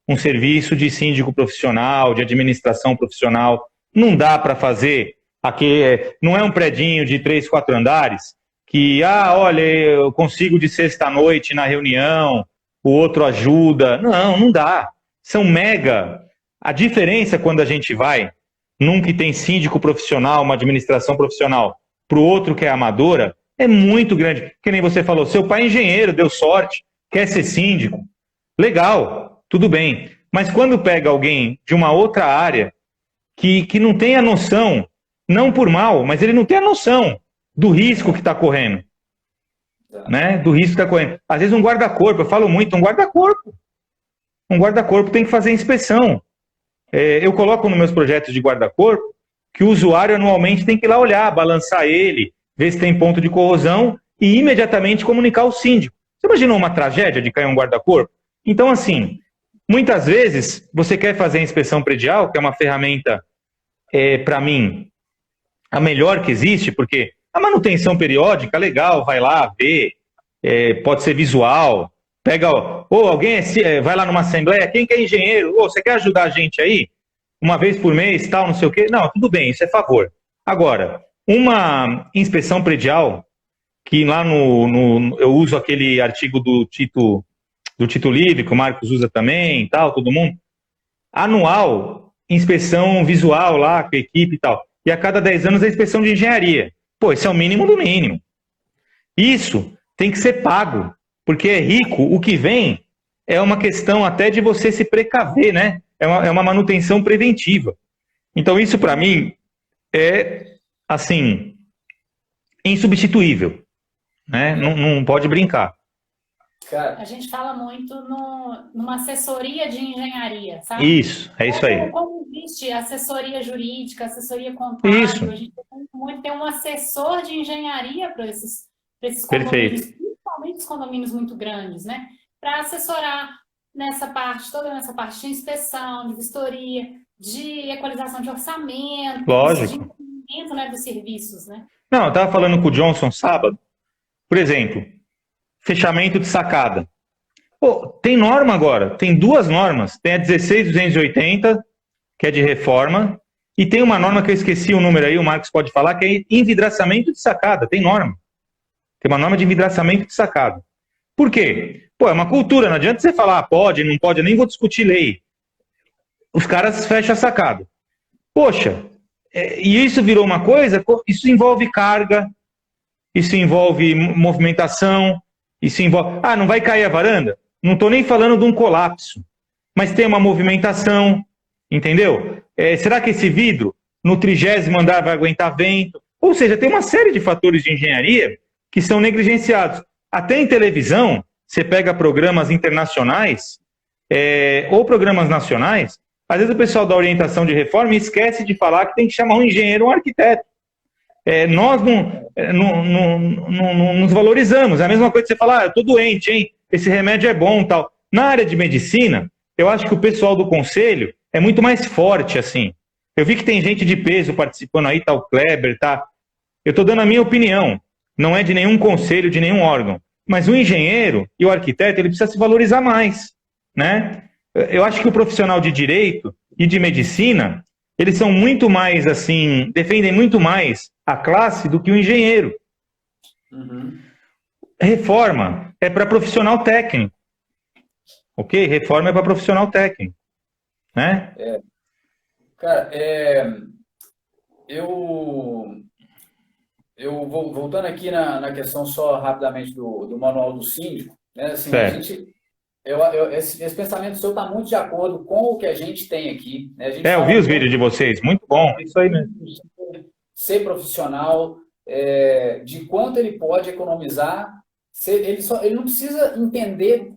um serviço de síndico profissional, de administração profissional. Não dá para fazer aqui, não é um predinho de 3, 4 andares que, olha, eu consigo de sexta-noite na reunião, o outro ajuda. Não dá. São mega. A diferença quando a gente vai num que tem síndico profissional, uma administração profissional, para o outro que é amadora, é muito grande. Que nem você falou, seu pai é engenheiro, deu sorte, quer ser síndico. Legal, tudo bem. Mas quando pega alguém de uma outra área que não tem a noção, não por mal, mas ele não tem a noção do risco que está correndo. Né? Do risco que está correndo. Às vezes um guarda-corpo, eu falo muito, um guarda-corpo tem que fazer inspeção. Eu coloco nos meus projetos de guarda-corpo que o usuário anualmente tem que ir lá olhar, balançar ele, ver se tem ponto de corrosão e imediatamente comunicar ao síndico. Você imaginou uma tragédia de cair um guarda-corpo? Então, assim, muitas vezes você quer fazer a inspeção predial, que é uma ferramenta, para mim, a melhor que existe, porque a manutenção periódica, legal, vai lá ver, pode ser visual, pega, alguém vai lá numa assembleia, quem que é engenheiro? Você quer ajudar a gente aí? Uma vez por mês, tal, não sei o quê? Não, tudo bem, isso é favor. Agora, uma inspeção predial, que lá eu uso aquele artigo do Tito Livre, que o Marcos usa também, tal, todo mundo, anual, inspeção visual lá, com a equipe e tal. E a cada 10 anos a inspeção de engenharia. Isso é o mínimo do mínimo. Isso tem que ser pago. Porque é rico, o que vem é uma questão até de você se precaver, né? É uma manutenção preventiva. Então isso para mim é, assim, insubstituível, né? Não pode brincar. Cara, A gente fala muito numa assessoria de engenharia, sabe? Isso, é isso aí. Como existe assessoria jurídica, assessoria contábil, Isso. a gente tem muito ter um assessor de engenharia para esses condomínios, Perfeito. principalmente os condomínios muito grandes, né? Para assessorar toda nessa parte de inspeção, de vistoria, de equalização de orçamento, Lógico. de entendimento, né, dos serviços, né? Não, eu estava falando com o Johnson sábado, por exemplo, fechamento de sacada. Pô, tem norma agora, tem duas normas, tem a 16.280, que é de reforma, e tem uma norma que eu esqueci o número aí, o Marcos pode falar, que é envidraçamento de sacada, tem norma. Tem uma norma de envidraçamento de sacada. Por quê? Pô, é uma cultura, não adianta você falar pode, não pode, eu nem vou discutir lei. Os caras fecham a sacada. Poxa, e isso virou uma coisa, isso envolve carga, isso envolve movimentação, isso envolve... Ah, não vai cair a varanda? Não estou nem falando de um colapso, mas tem uma movimentação, entendeu? Será que esse vidro, no 30º andar, vai aguentar vento? Ou seja, tem uma série de fatores de engenharia que são negligenciados. Até em televisão, você pega programas internacionais ou programas nacionais, às vezes o pessoal da orientação de reforma esquece de falar que tem que chamar um engenheiro ou um arquiteto. Nós não nos valorizamos. É a mesma coisa que você falar, eu estou doente, hein? Esse remédio é bom, tal. Na área de medicina, eu acho que o pessoal do conselho é muito mais forte, assim. Eu vi que tem gente de peso participando aí, tá o Kleber, tá? Eu estou dando a minha opinião. Não é de nenhum conselho, de nenhum órgão. Mas o engenheiro e o arquiteto, ele precisa se valorizar mais, né? Eu acho que o profissional de direito e de medicina, eles são muito mais, assim, defendem muito mais a classe do que o engenheiro. uhum. Reforma é para profissional técnico, ok? Reforma é para profissional técnico, né? Cara, eu vou voltando aqui na questão só rapidamente do manual do síndico, né? Assim, Certo. esse pensamento seu está muito de acordo com o que a gente tem aqui, né? A gente Eu fala vi os muito vídeos de vocês, muito bom, isso aí mesmo. ser profissional, de quanto ele pode economizar. Ele não precisa entender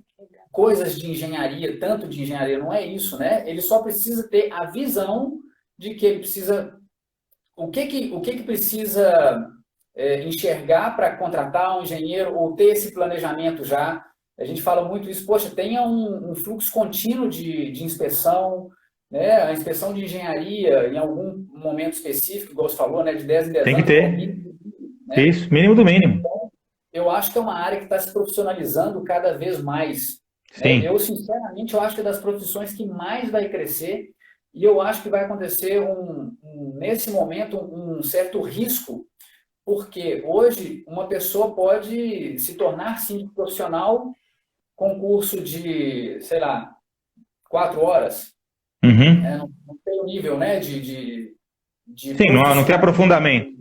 coisas de engenharia, tanto de engenharia, não é isso, né? Ele só precisa ter a visão de que ele precisa... O que precisa enxergar para contratar um engenheiro ou ter esse planejamento já. A gente fala muito isso, poxa, tenha um fluxo contínuo de inspeção, né? A inspeção de engenharia em algum momento específico, igual você falou, né? De 10 em 10 Tem que anos, ter. mínimo, né? Isso, mínimo do mínimo. Eu acho que é uma área que está se profissionalizando cada vez mais. Sim. Eu, sinceramente, eu acho que é das profissões que mais vai crescer e eu acho que vai acontecer, nesse momento, um certo risco, porque hoje uma pessoa pode se tornar síndico profissional com curso de, sei lá, 4 horas. Uhum. Não tem o nível, né, de Sim, não tem aprofundamento.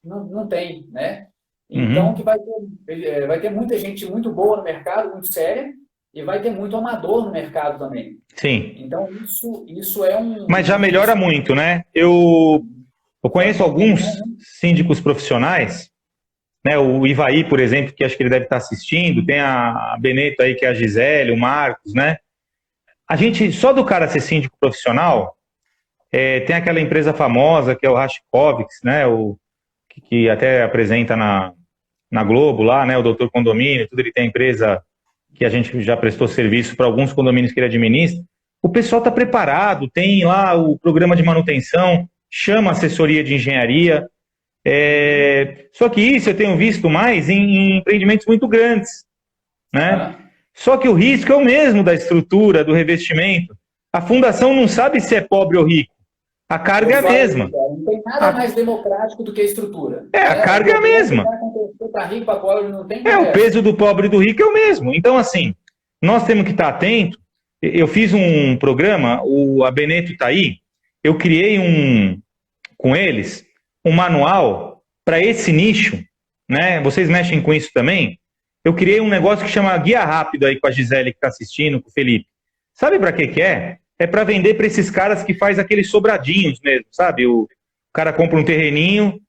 Não tem, né? Então, que vai ter muita gente muito boa no mercado, muito séria, e vai ter muito amador no mercado também. Sim. Então, isso é um... Mas já melhora muito, né? Eu conheço alguns síndicos profissionais, né? O Ivaí, por exemplo, que acho que ele deve estar assistindo, tem a Beneto aí, que é a Gisele, o Marcos, né? A gente, só do cara ser síndico profissional, tem aquela empresa famosa que é o Rashkovics, né? Que até apresenta na Globo lá, né? O Doutor Condomínio, tudo, ele tem a empresa que a gente já prestou serviço para alguns condomínios que ele administra. O pessoal está preparado, tem lá o programa de manutenção, chama assessoria de engenharia. Só que isso eu tenho visto mais em empreendimentos muito grandes, né? Só que o risco é o mesmo da estrutura, do revestimento. A fundação não sabe se é pobre ou rico. A carga é a mesma. Não tem nada mais democrático do que a estrutura. A carga é a mesma. Para rico, para pobre, não tem o peso do pobre e do rico é o mesmo. Então, assim, nós temos que estar atentos. Eu fiz um programa, a Beneto está aí, eu criei com eles um manual para esse nicho, né? Vocês mexem com isso também? Eu criei um negócio que chama Guia Rápido aí com a Gisele que está assistindo, com o Felipe. Sabe para que é? É para vender para esses caras que faz aqueles sobradinhos mesmo, sabe? O cara compra um terreninho,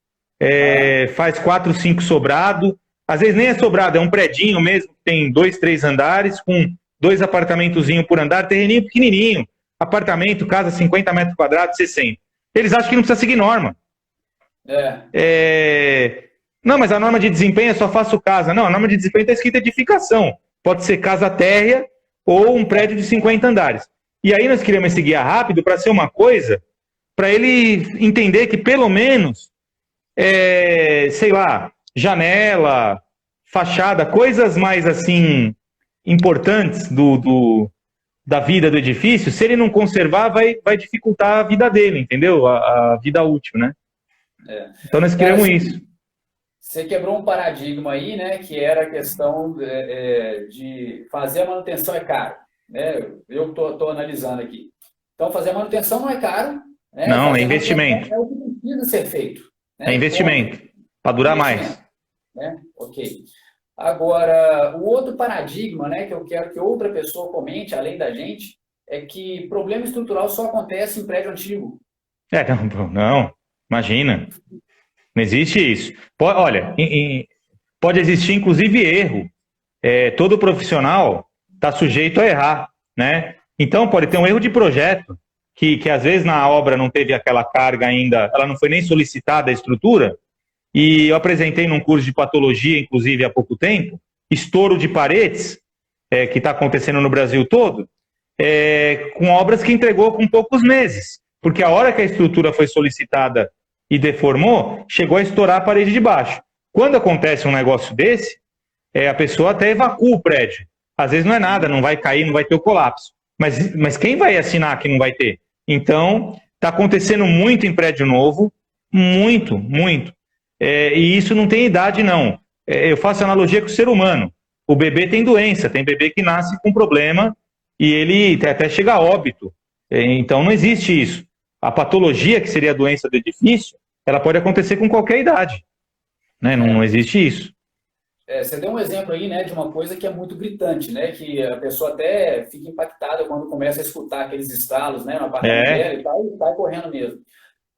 faz 4, 5 sobrado. Às vezes nem é sobrado, é um predinho mesmo, que tem 2, 3 andares, com 2 apartamentozinhos por andar, terreninho pequenininho. Apartamento, casa, 50 metros quadrados, 60. Eles acham que não precisa seguir norma. Não, mas a norma de desempenho é só faço casa. Não, a norma de desempenho está escrita edificação. Pode ser casa térrea ou um prédio de 50 andares. E aí nós queríamos esse guia rápido para ser uma coisa, para ele entender que pelo menos, sei lá, janela, fachada, coisas mais assim importantes da vida do edifício, se ele não conservar, vai dificultar a vida dele, entendeu? A vida útil, né? Então nós queremos isso. Você quebrou um paradigma aí, né, que era a questão de fazer a manutenção é caro, né? Eu estou analisando aqui. Então, fazer a manutenção não é caro, né? Não, fazer é investimento. É o que precisa ser feito. Né? É investimento, para durar mais. Né? Ok. Agora, o outro paradigma, né, que eu quero que outra pessoa comente, além da gente, é que problema estrutural só acontece em prédio antigo. Não, imagina. Não existe isso. Olha, pode existir inclusive erro. Todo profissional está sujeito a errar, né? Então pode ter um erro de projeto, que às vezes na obra não teve aquela carga ainda, ela não foi nem solicitada a estrutura, e eu apresentei num curso de patologia, inclusive há pouco tempo, estouro de paredes, que está acontecendo no Brasil todo, com obras que entregou com poucos meses, porque a hora que a estrutura foi solicitada e deformou, chegou a estourar a parede de baixo. Quando acontece um negócio desse, a pessoa até evacua o prédio. Às vezes não é nada, não vai cair, não vai ter o colapso. Mas quem vai assinar que não vai ter? Então, está acontecendo muito em prédio novo, muito, muito. E isso não tem idade, não. Eu faço analogia com o ser humano. O bebê tem doença, tem bebê que nasce com problema e ele até chega a óbito. Então, não existe isso. A patologia, que seria a doença do edifício, ela pode acontecer com qualquer idade. Né? Não existe isso. Você deu um exemplo aí, né, de uma coisa que é muito gritante, né, que a pessoa até fica impactada quando começa a escutar aqueles estalos, né, no apartamento dela e tal, e vai correndo mesmo.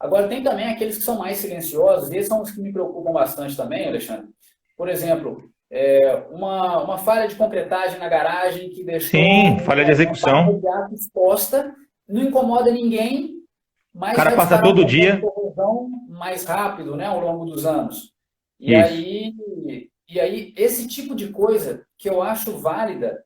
Agora, tem também aqueles que são mais silenciosos, e esses são os que me preocupam bastante também, Alexandre. Por exemplo, uma falha de concretagem na garagem que deixou... Sim, falha de execução. Uma parte exposta, não incomoda ninguém, mas o cara passa todo dia mais rápido, né, ao longo dos anos. E aí, esse tipo de coisa que eu acho válida,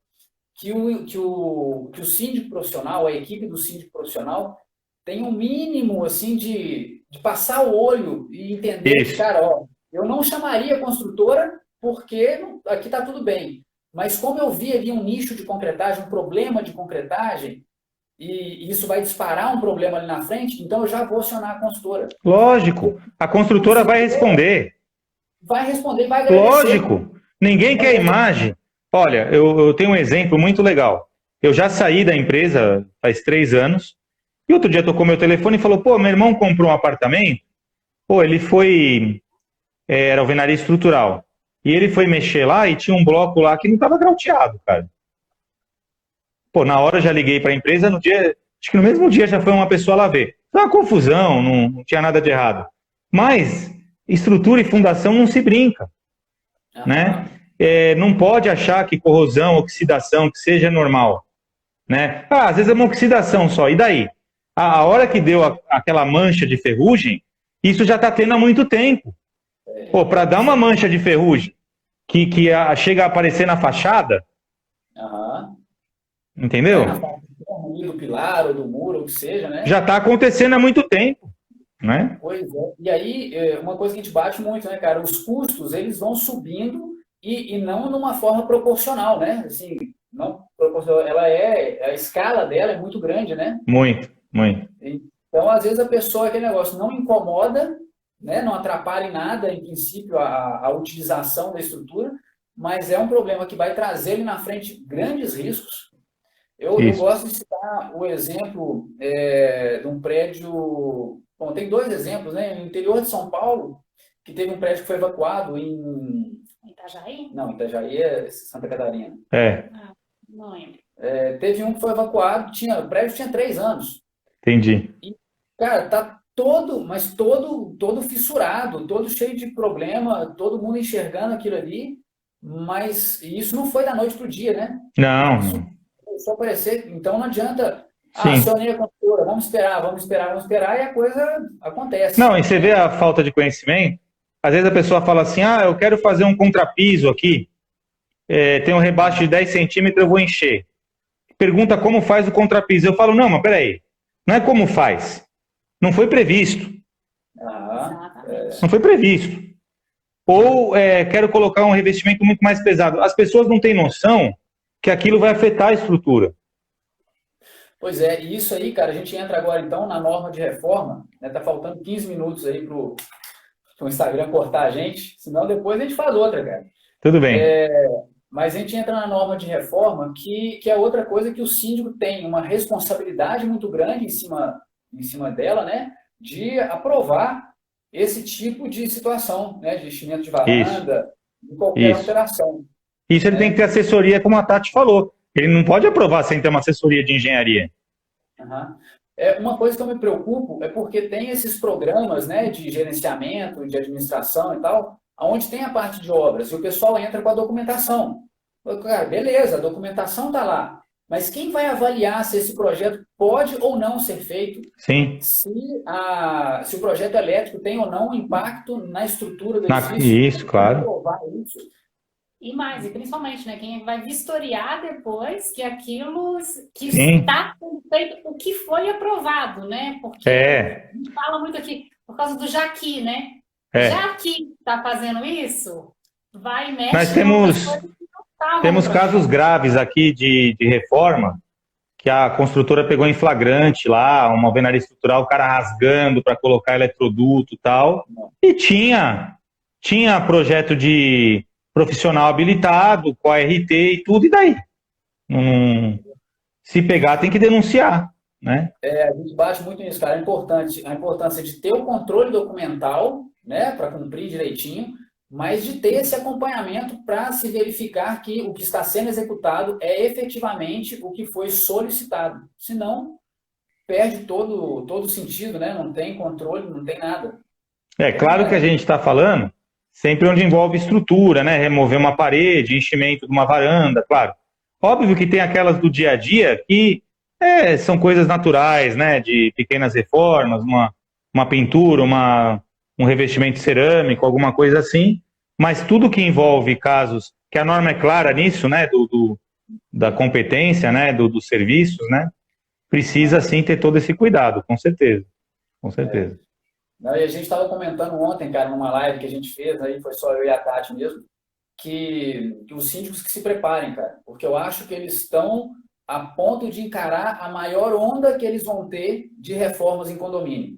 que o síndico profissional, a equipe do síndico profissional, tem um mínimo assim, de passar o olho e entender que, cara, eu não chamaria a construtora porque aqui está tudo bem. Mas como eu vi ali um nicho de concretagem, um problema de concretagem, e isso vai disparar um problema ali na frente, então eu já vou acionar a consultora. Lógico, a construtora vai responder. Vai responder, vai agradecer. Lógico, ninguém quer imagem. Olha, eu tenho um exemplo muito legal. Eu já saí da empresa faz 3 anos, e outro dia tocou meu telefone e falou, pô, meu irmão comprou um apartamento, pô, ele foi, era alvenaria estrutural, e ele foi mexer lá e tinha um bloco lá que não estava grauteado, cara. Pô, na hora eu já liguei para a empresa, no dia, acho que no mesmo dia já foi uma pessoa lá ver. Foi uma confusão, não tinha nada de errado. Mas estrutura e fundação não se brinca, né? Não pode achar que corrosão, oxidação, que seja normal, né? Às vezes é uma oxidação só, e daí? A hora que deu aquela mancha de ferrugem, isso já está tendo há muito tempo. Pô, para dar uma mancha de ferrugem que chega a aparecer na fachada, entendeu? Do pilar ou do muro, ou o que seja, né? Já está acontecendo há muito tempo, né? Pois é. E aí, uma coisa que a gente bate muito, né, cara? Os custos, eles vão subindo e não numa forma proporcional, né? Assim, não proporcional. A escala dela é muito grande, né? Muito, muito. Então, às vezes, a pessoa, aquele negócio não incomoda, né? Não atrapalha em nada, em princípio, a utilização da estrutura, mas é um problema que vai trazer ali na frente grandes riscos. Eu gosto de citar o exemplo de um prédio... Bom, tem 2 exemplos, né? No interior de São Paulo, que teve um prédio que foi evacuado em... Itajaí? Não, Itajaí é Santa Catarina. Não lembro. Teve um que foi evacuado, o prédio tinha 3 anos. Entendi. E, cara, todo fissurado, todo cheio de problema, todo mundo enxergando aquilo ali, mas isso não foi da noite para o dia, né? Não, Isso não. começou a aparecer, então não adianta, Sim. acionei a consultora, vamos esperar, e a coisa Não, acontece, e você vê né? a falta de conhecimento. Às vezes a pessoa fala assim, ah, eu quero fazer um contrapiso aqui, tem um rebaixo de 10 centímetros, eu vou encher. Pergunta como faz o contrapiso. Eu falo, não, mas peraí, não é como faz. Não foi previsto. Ah, Exatamente. Não foi previsto. Ou quero colocar um revestimento muito mais pesado. As pessoas não têm noção que aquilo vai afetar a estrutura. pois é, e isso aí, cara, a gente entra agora então na norma de reforma, né? Tá faltando 15 minutos aí pro Instagram cortar a gente, senão depois a gente faz outra, cara. Tudo bem. Mas a gente entra na norma de reforma, que é outra coisa que o síndico tem uma responsabilidade muito grande em cima dela, né? De aprovar esse tipo de situação, né? De enchimento de Isso, varanda, de qualquer isso. alteração, Isso ele tem que né? ter assessoria, como a Tati falou. Ele não pode aprovar sem ter uma assessoria de engenharia. Aham. Uma coisa que eu me preocupo é porque tem esses programas, né, de gerenciamento, de administração e tal, onde tem a parte de obras, e o pessoal entra com a documentação. Cara, beleza, a documentação está lá, mas quem vai avaliar se esse projeto pode ou não ser feito, Sim. se o projeto elétrico tem ou não um impacto na estrutura do edifício? Isso, Quem vai claro. aprovar isso? E mais, e principalmente, né, quem vai vistoriar depois que aquilo que Sim. está sendo feito, o que foi aprovado, né? Porque É, a gente fala muito aqui, por causa do Jaqui, né? é. Jaqui está fazendo isso, vai e Nós mexe em outras coisas que não estavam no temos projeto. casos graves aqui de reforma, que a construtora pegou em flagrante lá, uma alvenaria estrutural, o cara rasgando para colocar eletroduto e tal, e tinha projeto de profissional habilitado, com a RT e tudo, e daí? Se pegar, tem que denunciar, né? A gente bate muito nisso, cara. É importante a importância de ter o controle documental, né, para cumprir direitinho, mas de ter esse acompanhamento para se verificar que o que está sendo executado é efetivamente o que foi solicitado. Senão, perde todo o sentido, né? Não tem controle, não tem nada. É claro que a gente está falando sempre onde envolve estrutura, né? Remover uma parede, enchimento de uma varanda, claro. Óbvio que tem aquelas do dia a dia que são coisas naturais, né? De pequenas reformas, uma pintura, um revestimento cerâmico, alguma coisa assim. Mas tudo que envolve casos, que a norma é clara nisso, né? Da competência, né? Dos serviços, né? Precisa sim ter todo esse cuidado, com certeza. Com certeza. Não, e a gente estava comentando ontem, cara, numa live que a gente fez, aí foi só eu e a Tati mesmo, que os síndicos que se preparem, cara, porque eu acho que eles estão a ponto de encarar a maior onda que eles vão ter de reformas em condomínio.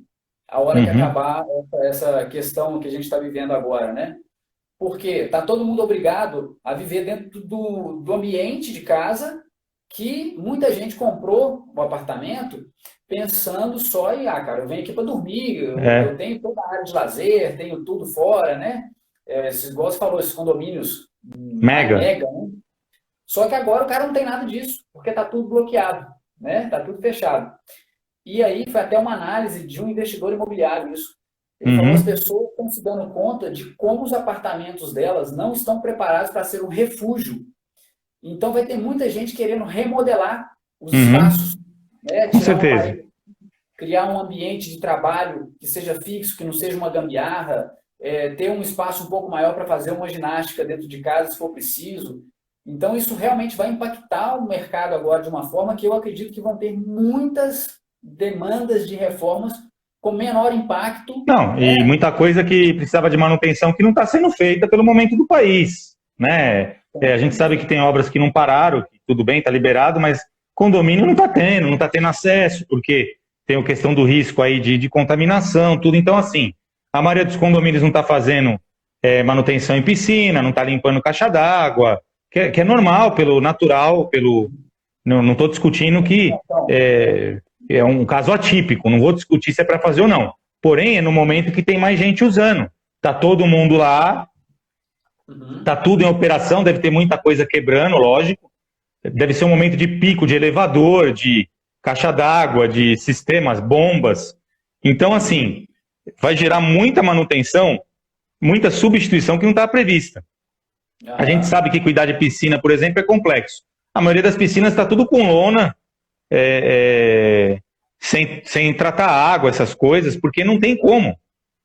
A hora que acabar essa questão que a gente está vivendo agora, né? Porque está todo mundo obrigado a viver dentro do ambiente de casa que muita gente comprou o apartamento pensando só em, cara, eu venho aqui para dormir, eu tenho toda a área de lazer, tenho tudo fora, né? Igual você falou, esses condomínios Mega. né? Só que agora o cara não tem nada disso, porque está tudo bloqueado, né? Está tudo fechado. E aí foi até uma análise de um investidor imobiliário isso. Ele falou que as pessoas estão se dando conta de como os apartamentos delas não estão preparados para ser um refúgio. Então vai ter muita gente querendo remodelar os espaços, né? Com certeza. Criar um ambiente de trabalho que seja fixo, que não seja uma gambiarra, ter um espaço um pouco maior para fazer uma ginástica dentro de casa, se for preciso. Então isso realmente vai impactar o mercado agora de uma forma que eu acredito que vão ter muitas demandas de reformas com menor impacto. Não, e muita coisa que precisava de manutenção que não está sendo feita pelo momento do país, né? A gente sabe que tem obras que não pararam, que tudo bem, está liberado, mas condomínio não está tendo acesso, porque tem a questão do risco aí de contaminação, tudo. Então, assim, a maioria dos condomínios não está fazendo manutenção em piscina, não está limpando caixa d'água, que é normal, pelo natural, não estou discutindo que é um caso atípico, não vou discutir se é para fazer ou não. Porém, é no momento que tem mais gente usando. Está todo mundo lá, está tudo em operação, deve ter muita coisa quebrando, lógico. Deve ser um momento de pico de elevador, de caixa d'água, de sistemas, bombas. Então, assim, vai gerar muita manutenção, muita substituição que não está prevista. A gente sabe que cuidar de piscina, por exemplo, é complexo. A maioria das piscinas está tudo com lona, sem tratar água, essas coisas, porque não tem como.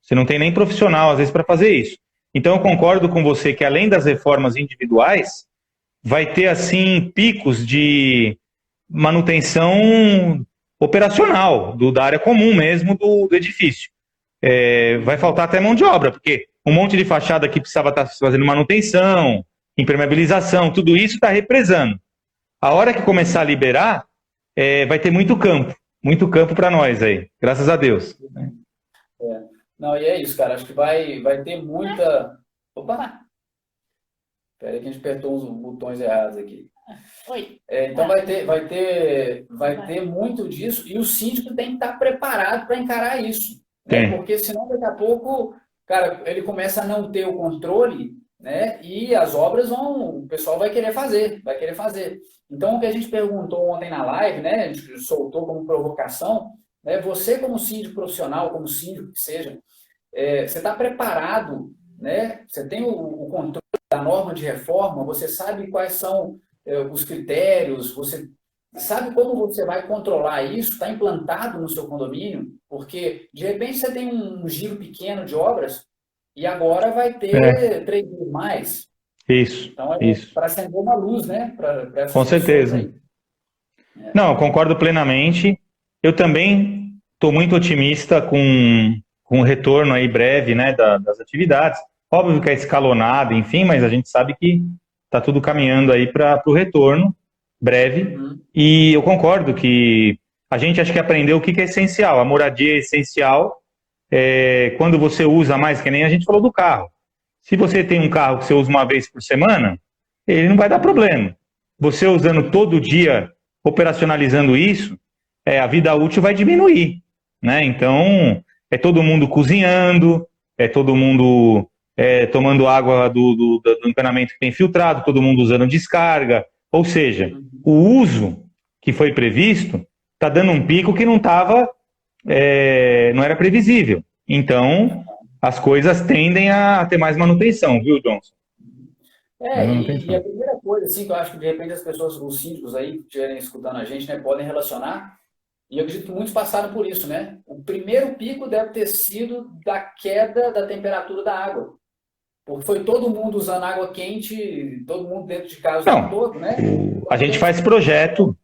Você não tem nem profissional, às vezes, para fazer isso. Então, eu concordo com você que, além das reformas individuais, vai ter, assim, picos de manutenção operacional, da área comum mesmo do edifício. Vai faltar até mão de obra, porque um monte de fachada que precisava estar fazendo manutenção, impermeabilização, tudo isso está represando. A hora que começar a liberar, vai ter muito campo para nós aí, graças a Deus. Não, e é isso, cara, acho que vai ter muita... Opa! Espera aí que a gente apertou uns botões errados aqui. Oi. Então vai ter muito disso, e o síndico tem que estar preparado para encarar isso. Né? Porque senão daqui a pouco, cara, ele começa a não ter o controle, né? E as obras o pessoal vai querer fazer. Então o que a gente perguntou ontem na live, né? A gente soltou como provocação, né? Você como síndico profissional, como síndico que seja, você está preparado, né? Você tem o controle da norma de reforma, você sabe quais são os critérios, você sabe como você vai controlar isso, está implantado no seu condomínio, porque de repente você tem um giro pequeno de obras e agora vai ter 3 vezes mais. Isso. Então isso. Para acender uma luz, né? Com certeza. Não, eu concordo plenamente. Eu também estou muito otimista com o retorno aí breve, né, das atividades. Óbvio que é escalonado, enfim, mas a gente sabe que está tudo caminhando aí para o retorno breve. E eu concordo que a gente acho que aprendeu o que é essencial. A moradia é essencial quando você usa mais, que nem a gente falou do carro. Se você tem um carro que você usa uma vez por semana, ele não vai dar problema. Você usando todo dia, operacionalizando isso, a vida útil vai diminuir, né? Então, é todo mundo cozinhando, é todo mundo tomando água do encanamento que tem filtrado, todo mundo usando descarga. Ou seja, o uso que foi previsto está dando um pico que não era previsível. Então, as coisas tendem a ter mais manutenção, viu, Johnson? E a primeira coisa, assim, que eu acho que de repente as pessoas, os síndicos aí que estiverem escutando a gente, né, podem relacionar, e eu acredito que muitos passaram por isso, né? O primeiro pico deve ter sido da queda da temperatura da água. Porque foi todo mundo usando água quente, todo mundo dentro de casa o tempo todo, né? A gente faz projeto,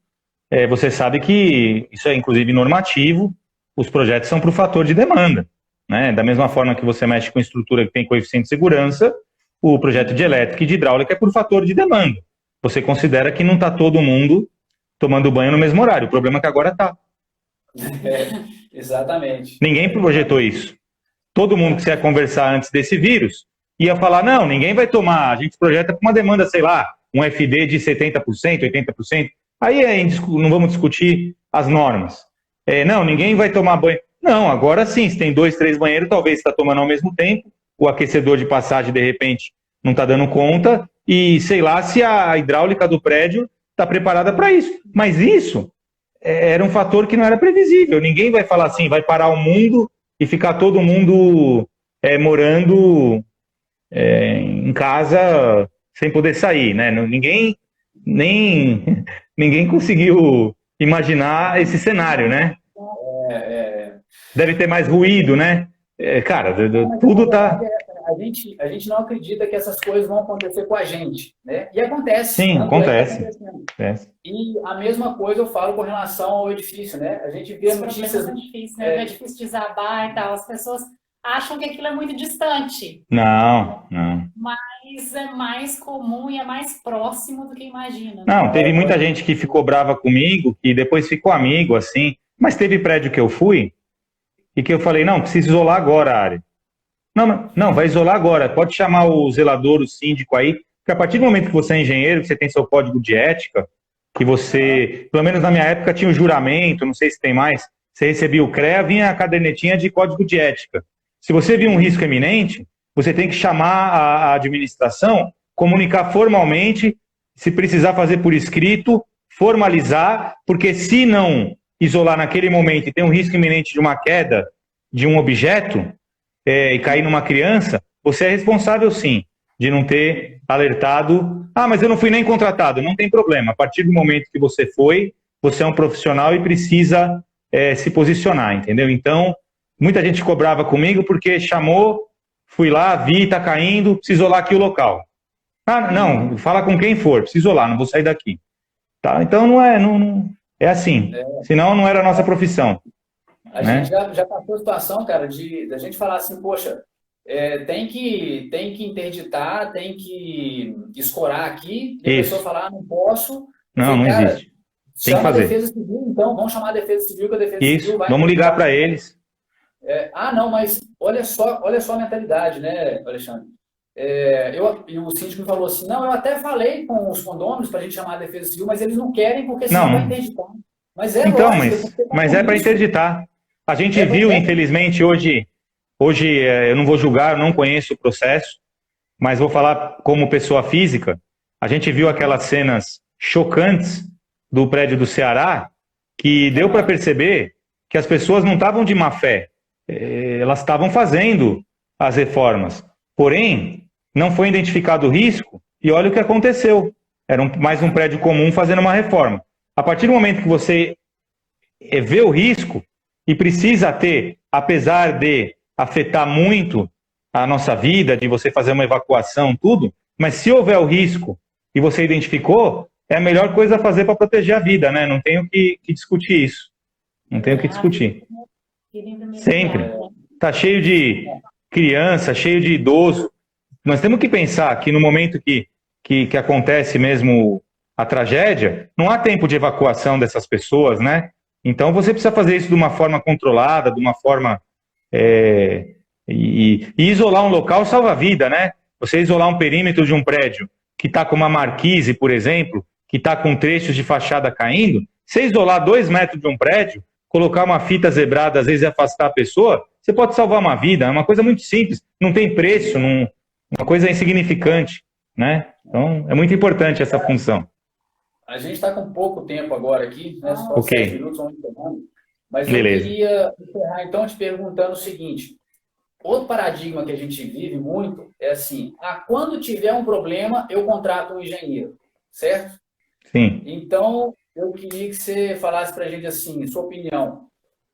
você sabe que isso é inclusive normativo, os projetos são para o fator de demanda, né? Da mesma forma que você mexe com estrutura que tem coeficiente de segurança, o projeto de elétrica e de hidráulica é por fator de demanda. Você considera que não está todo mundo tomando banho no mesmo horário, o problema é que agora está. Exatamente. Ninguém projetou isso. Todo mundo que você ia conversar antes desse vírus ia falar, não, ninguém vai tomar, a gente projeta com uma demanda, sei lá, um FD de 70%, 80%, aí não vamos discutir as normas. Não, ninguém vai tomar banho. Não, agora sim, se tem 2, 3 banheiros, talvez está tomando ao mesmo tempo, o aquecedor de passagem, de repente, não está dando conta, e sei lá se a hidráulica do prédio está preparada para isso. Mas isso era um fator que não era previsível. Ninguém vai falar assim, vai parar o mundo e ficar todo mundo morando em casa sem poder sair, né? Ninguém conseguiu imaginar esse cenário, né? Deve ter mais ruído, né? Cara, tudo tá... A gente não acredita que essas coisas vão acontecer com a gente, né? E acontece. Sim, acontece. E a mesma coisa eu falo com relação ao edifício, né? A gente vê notícias... É difícil, né? É difícil desabar e tal. As pessoas acham que aquilo é muito distante. Não. Mas é mais comum e é mais próximo do que imagina. Não, teve muita gente que ficou brava comigo, que depois ficou amigo, assim. Mas teve prédio que eu fui e que eu falei, não, precisa isolar agora a área. Não, vai isolar agora. Pode chamar o zelador, o síndico aí, porque a partir do momento que você é engenheiro, que você tem seu código de ética, que você, pelo menos na minha época, tinha o juramento, não sei se tem mais, você recebia o CREA, vinha a cadernetinha de código de ética. Se você vir um risco iminente, você tem que chamar a administração, comunicar formalmente, se precisar fazer por escrito, formalizar, porque se não isolar naquele momento e tem um risco iminente de uma queda de um objeto e cair numa criança, você é responsável sim, de não ter alertado. Ah, mas eu não fui nem contratado. Não tem problema. A partir do momento que você foi, você é um profissional e precisa se posicionar, entendeu? Então, muita gente cobrava comigo porque chamou, fui lá, vi, tá caindo, preciso isolar aqui o local. Ah, não, fala com quem for, preciso isolar, não vou sair daqui. Tá? Então, não é assim. Senão, não era a nossa profissão. A gente já passou a situação, cara, da gente falar assim, poxa, tem que interditar, tem que escorar aqui, e a pessoa falar, não posso. Não, não existe. Tem que fazer. Chama a Defesa Civil, então, vamos chamar a Defesa Civil, que a Defesa Civil vai... Vamos ligar para eles. Não, mas olha só a mentalidade, né, Alexandre? E o síndico me falou assim, não, eu até falei com os condôminos para a gente chamar a Defesa Civil, mas eles não querem porque senão vai interditar. Mas então, mas é para interditar. A gente viu, infelizmente, hoje eu não vou julgar, eu não conheço o processo, mas vou falar como pessoa física. A gente viu aquelas cenas chocantes do prédio do Ceará, que deu para perceber que as pessoas não estavam de má fé, elas estavam fazendo as reformas. Porém, não foi identificado o risco, e olha o que aconteceu. Era mais um prédio comum fazendo uma reforma. A partir do momento que você vê o risco e precisa ter, apesar de afetar muito a nossa vida, de você fazer uma evacuação, tudo, mas se houver o risco e você identificou, é a melhor coisa a fazer para proteger a vida, né? Não tenho que discutir isso. Não tenho que discutir. Sempre. Está cheio de criança, cheio de idoso. Nós temos que pensar que no momento que acontece mesmo a tragédia, não há tempo de evacuação dessas pessoas, né? Então você precisa fazer isso de uma forma controlada, de uma forma... E isolar um local salva a vida, né? Você isolar um perímetro de um prédio que está com uma marquise, por exemplo, que está com trechos de fachada caindo, você isolar 2 metros de um prédio, colocar uma fita zebrada, às vezes, e afastar a pessoa, você pode salvar uma vida. É uma coisa muito simples, não tem preço, uma coisa insignificante, né? Então, é muito importante essa função. A gente está com pouco tempo agora aqui, né? Só Ok. 7 minutos, vamos encerrando. Mas Beleza. Eu queria encerrar, então, te perguntando o seguinte. Outro paradigma que a gente vive muito é assim, quando tiver um problema, eu contrato um engenheiro, certo? Sim. Então, eu queria que você falasse para a gente assim, sua opinião.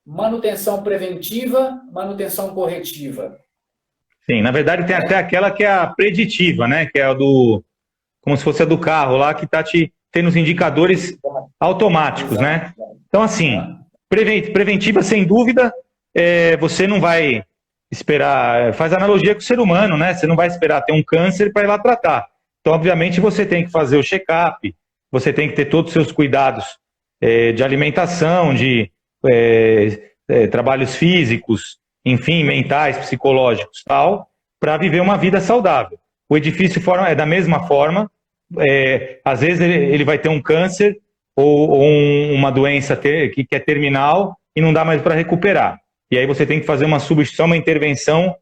Manutenção preventiva, manutenção corretiva. Sim, na verdade tem até aquela que é a preditiva, né? Que é a como se fosse a do carro lá, que está tendo os indicadores automáticos, né? Então, assim, preventiva, sem dúvida, você não vai esperar, faz analogia com o ser humano, né? Você não vai esperar ter um câncer para ir lá tratar. Então, obviamente, você tem que fazer o check-up, você tem que ter todos os seus cuidados de alimentação, de trabalhos físicos, enfim, mentais, psicológicos, tal, para viver uma vida saudável. O edifício é da mesma forma, às vezes ele vai ter um câncer ou uma doença que é terminal e não dá mais para recuperar. E aí você tem que fazer uma substituição, uma intervenção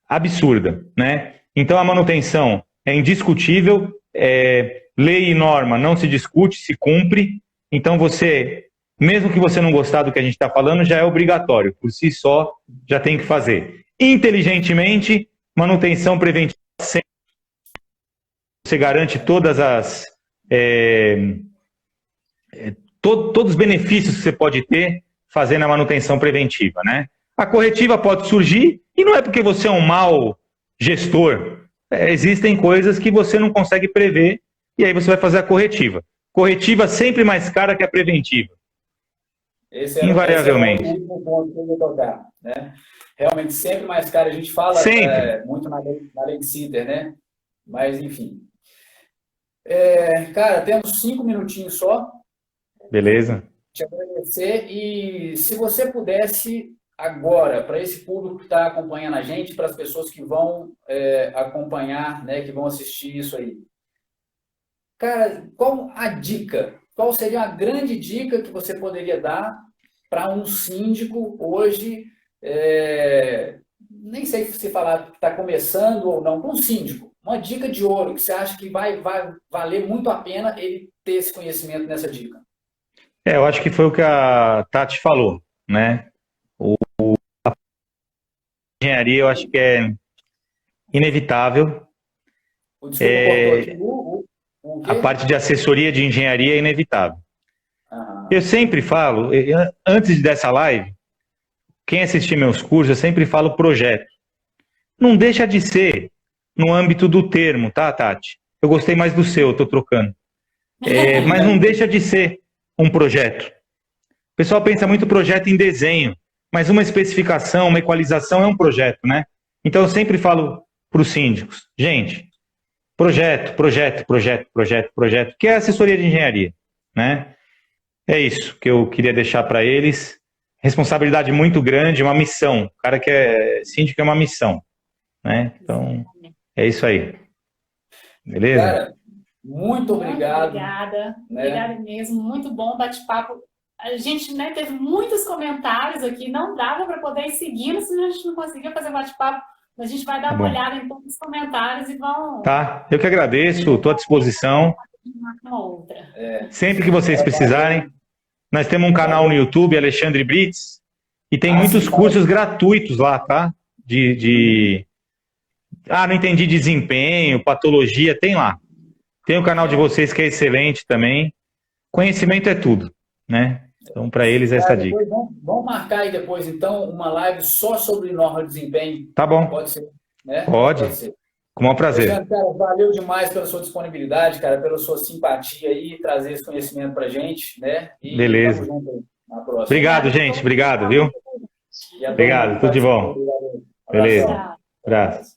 absurda, né? Então a manutenção é indiscutível, lei e norma não se discute, se cumpre. Então mesmo que você não gostar do que a gente está falando, já é obrigatório, por si só, já tem que fazer. Inteligentemente, manutenção preventiva, você garante todas todos os benefícios que você pode ter fazendo a manutenção preventiva, né? A corretiva pode surgir, e não é porque você é um mau gestor. Existem coisas que você não consegue prever, e aí você vai fazer a corretiva. Corretiva sempre mais cara que a preventiva. Invariavelmente. Esse é o último ponto que eu ia tocar, né? Realmente, sempre mais caro. A gente fala muito na lei de Sitter, né? Mas, enfim. Cara, temos 5 minutinhos só. Beleza. Te agradecer. E se você pudesse, agora, para esse público que está acompanhando a gente, para as pessoas que vão acompanhar, né, que vão assistir isso aí. Cara, qual a dica? Qual seria a grande dica que você poderia dar para um síndico hoje, nem sei se falar que está começando ou não, para um síndico, uma dica de ouro que você acha que vai valer muito a pena ele ter esse conhecimento nessa dica? Eu acho que foi o que a Tati falou, né? engenharia eu acho que é inevitável. Desculpa, cortou aqui. O quê? A parte de assessoria de engenharia é inevitável. Aham. Eu sempre falo, antes dessa live, quem assistir meus cursos, eu sempre falo projeto. Não deixa de ser no âmbito do termo, tá, Tati? Eu gostei mais do seu, eu tô trocando. Mas não deixa de ser um projeto. O pessoal pensa muito projeto em desenho, mas uma especificação, uma equalização é um projeto, né? Então eu sempre falo para os síndicos, gente, projeto, que é assessoria de engenharia, né? É isso que eu queria deixar para eles. Responsabilidade muito grande, uma missão. O cara que é síndico é uma missão, né? Então, é isso aí. Beleza? Cara, muito obrigado. Obrigada. Né? Obrigada mesmo. Muito bom bate-papo. A gente, né, teve muitos comentários aqui. Não dava para poder ir seguindo se a gente não conseguia fazer bate-papo. A gente vai dar uma olhada em todos os comentários e vão... Tá, eu que agradeço. Estou à disposição. Uma outra. Sempre que vocês precisarem. Nós temos um canal no YouTube, Alexandre Brits, e tem muitos cursos gratuitos lá, tá? Não entendi desempenho, patologia, tem lá. Tem o canal de vocês que é excelente também. Conhecimento é tudo, né? Então, para eles, essa dica. Vamos marcar aí depois, então, uma live só sobre norma de desempenho. Tá bom. Pode ser, né? Pode ser. Com o maior prazer. Alexandre, cara, valeu demais pela sua disponibilidade, cara, pela sua simpatia aí, trazer esse conhecimento pra gente, né? E beleza. Tamo junto aí na próxima. Obrigado, gente. Obrigado, viu? Obrigado, tudo de bom. Beleza. Abraço.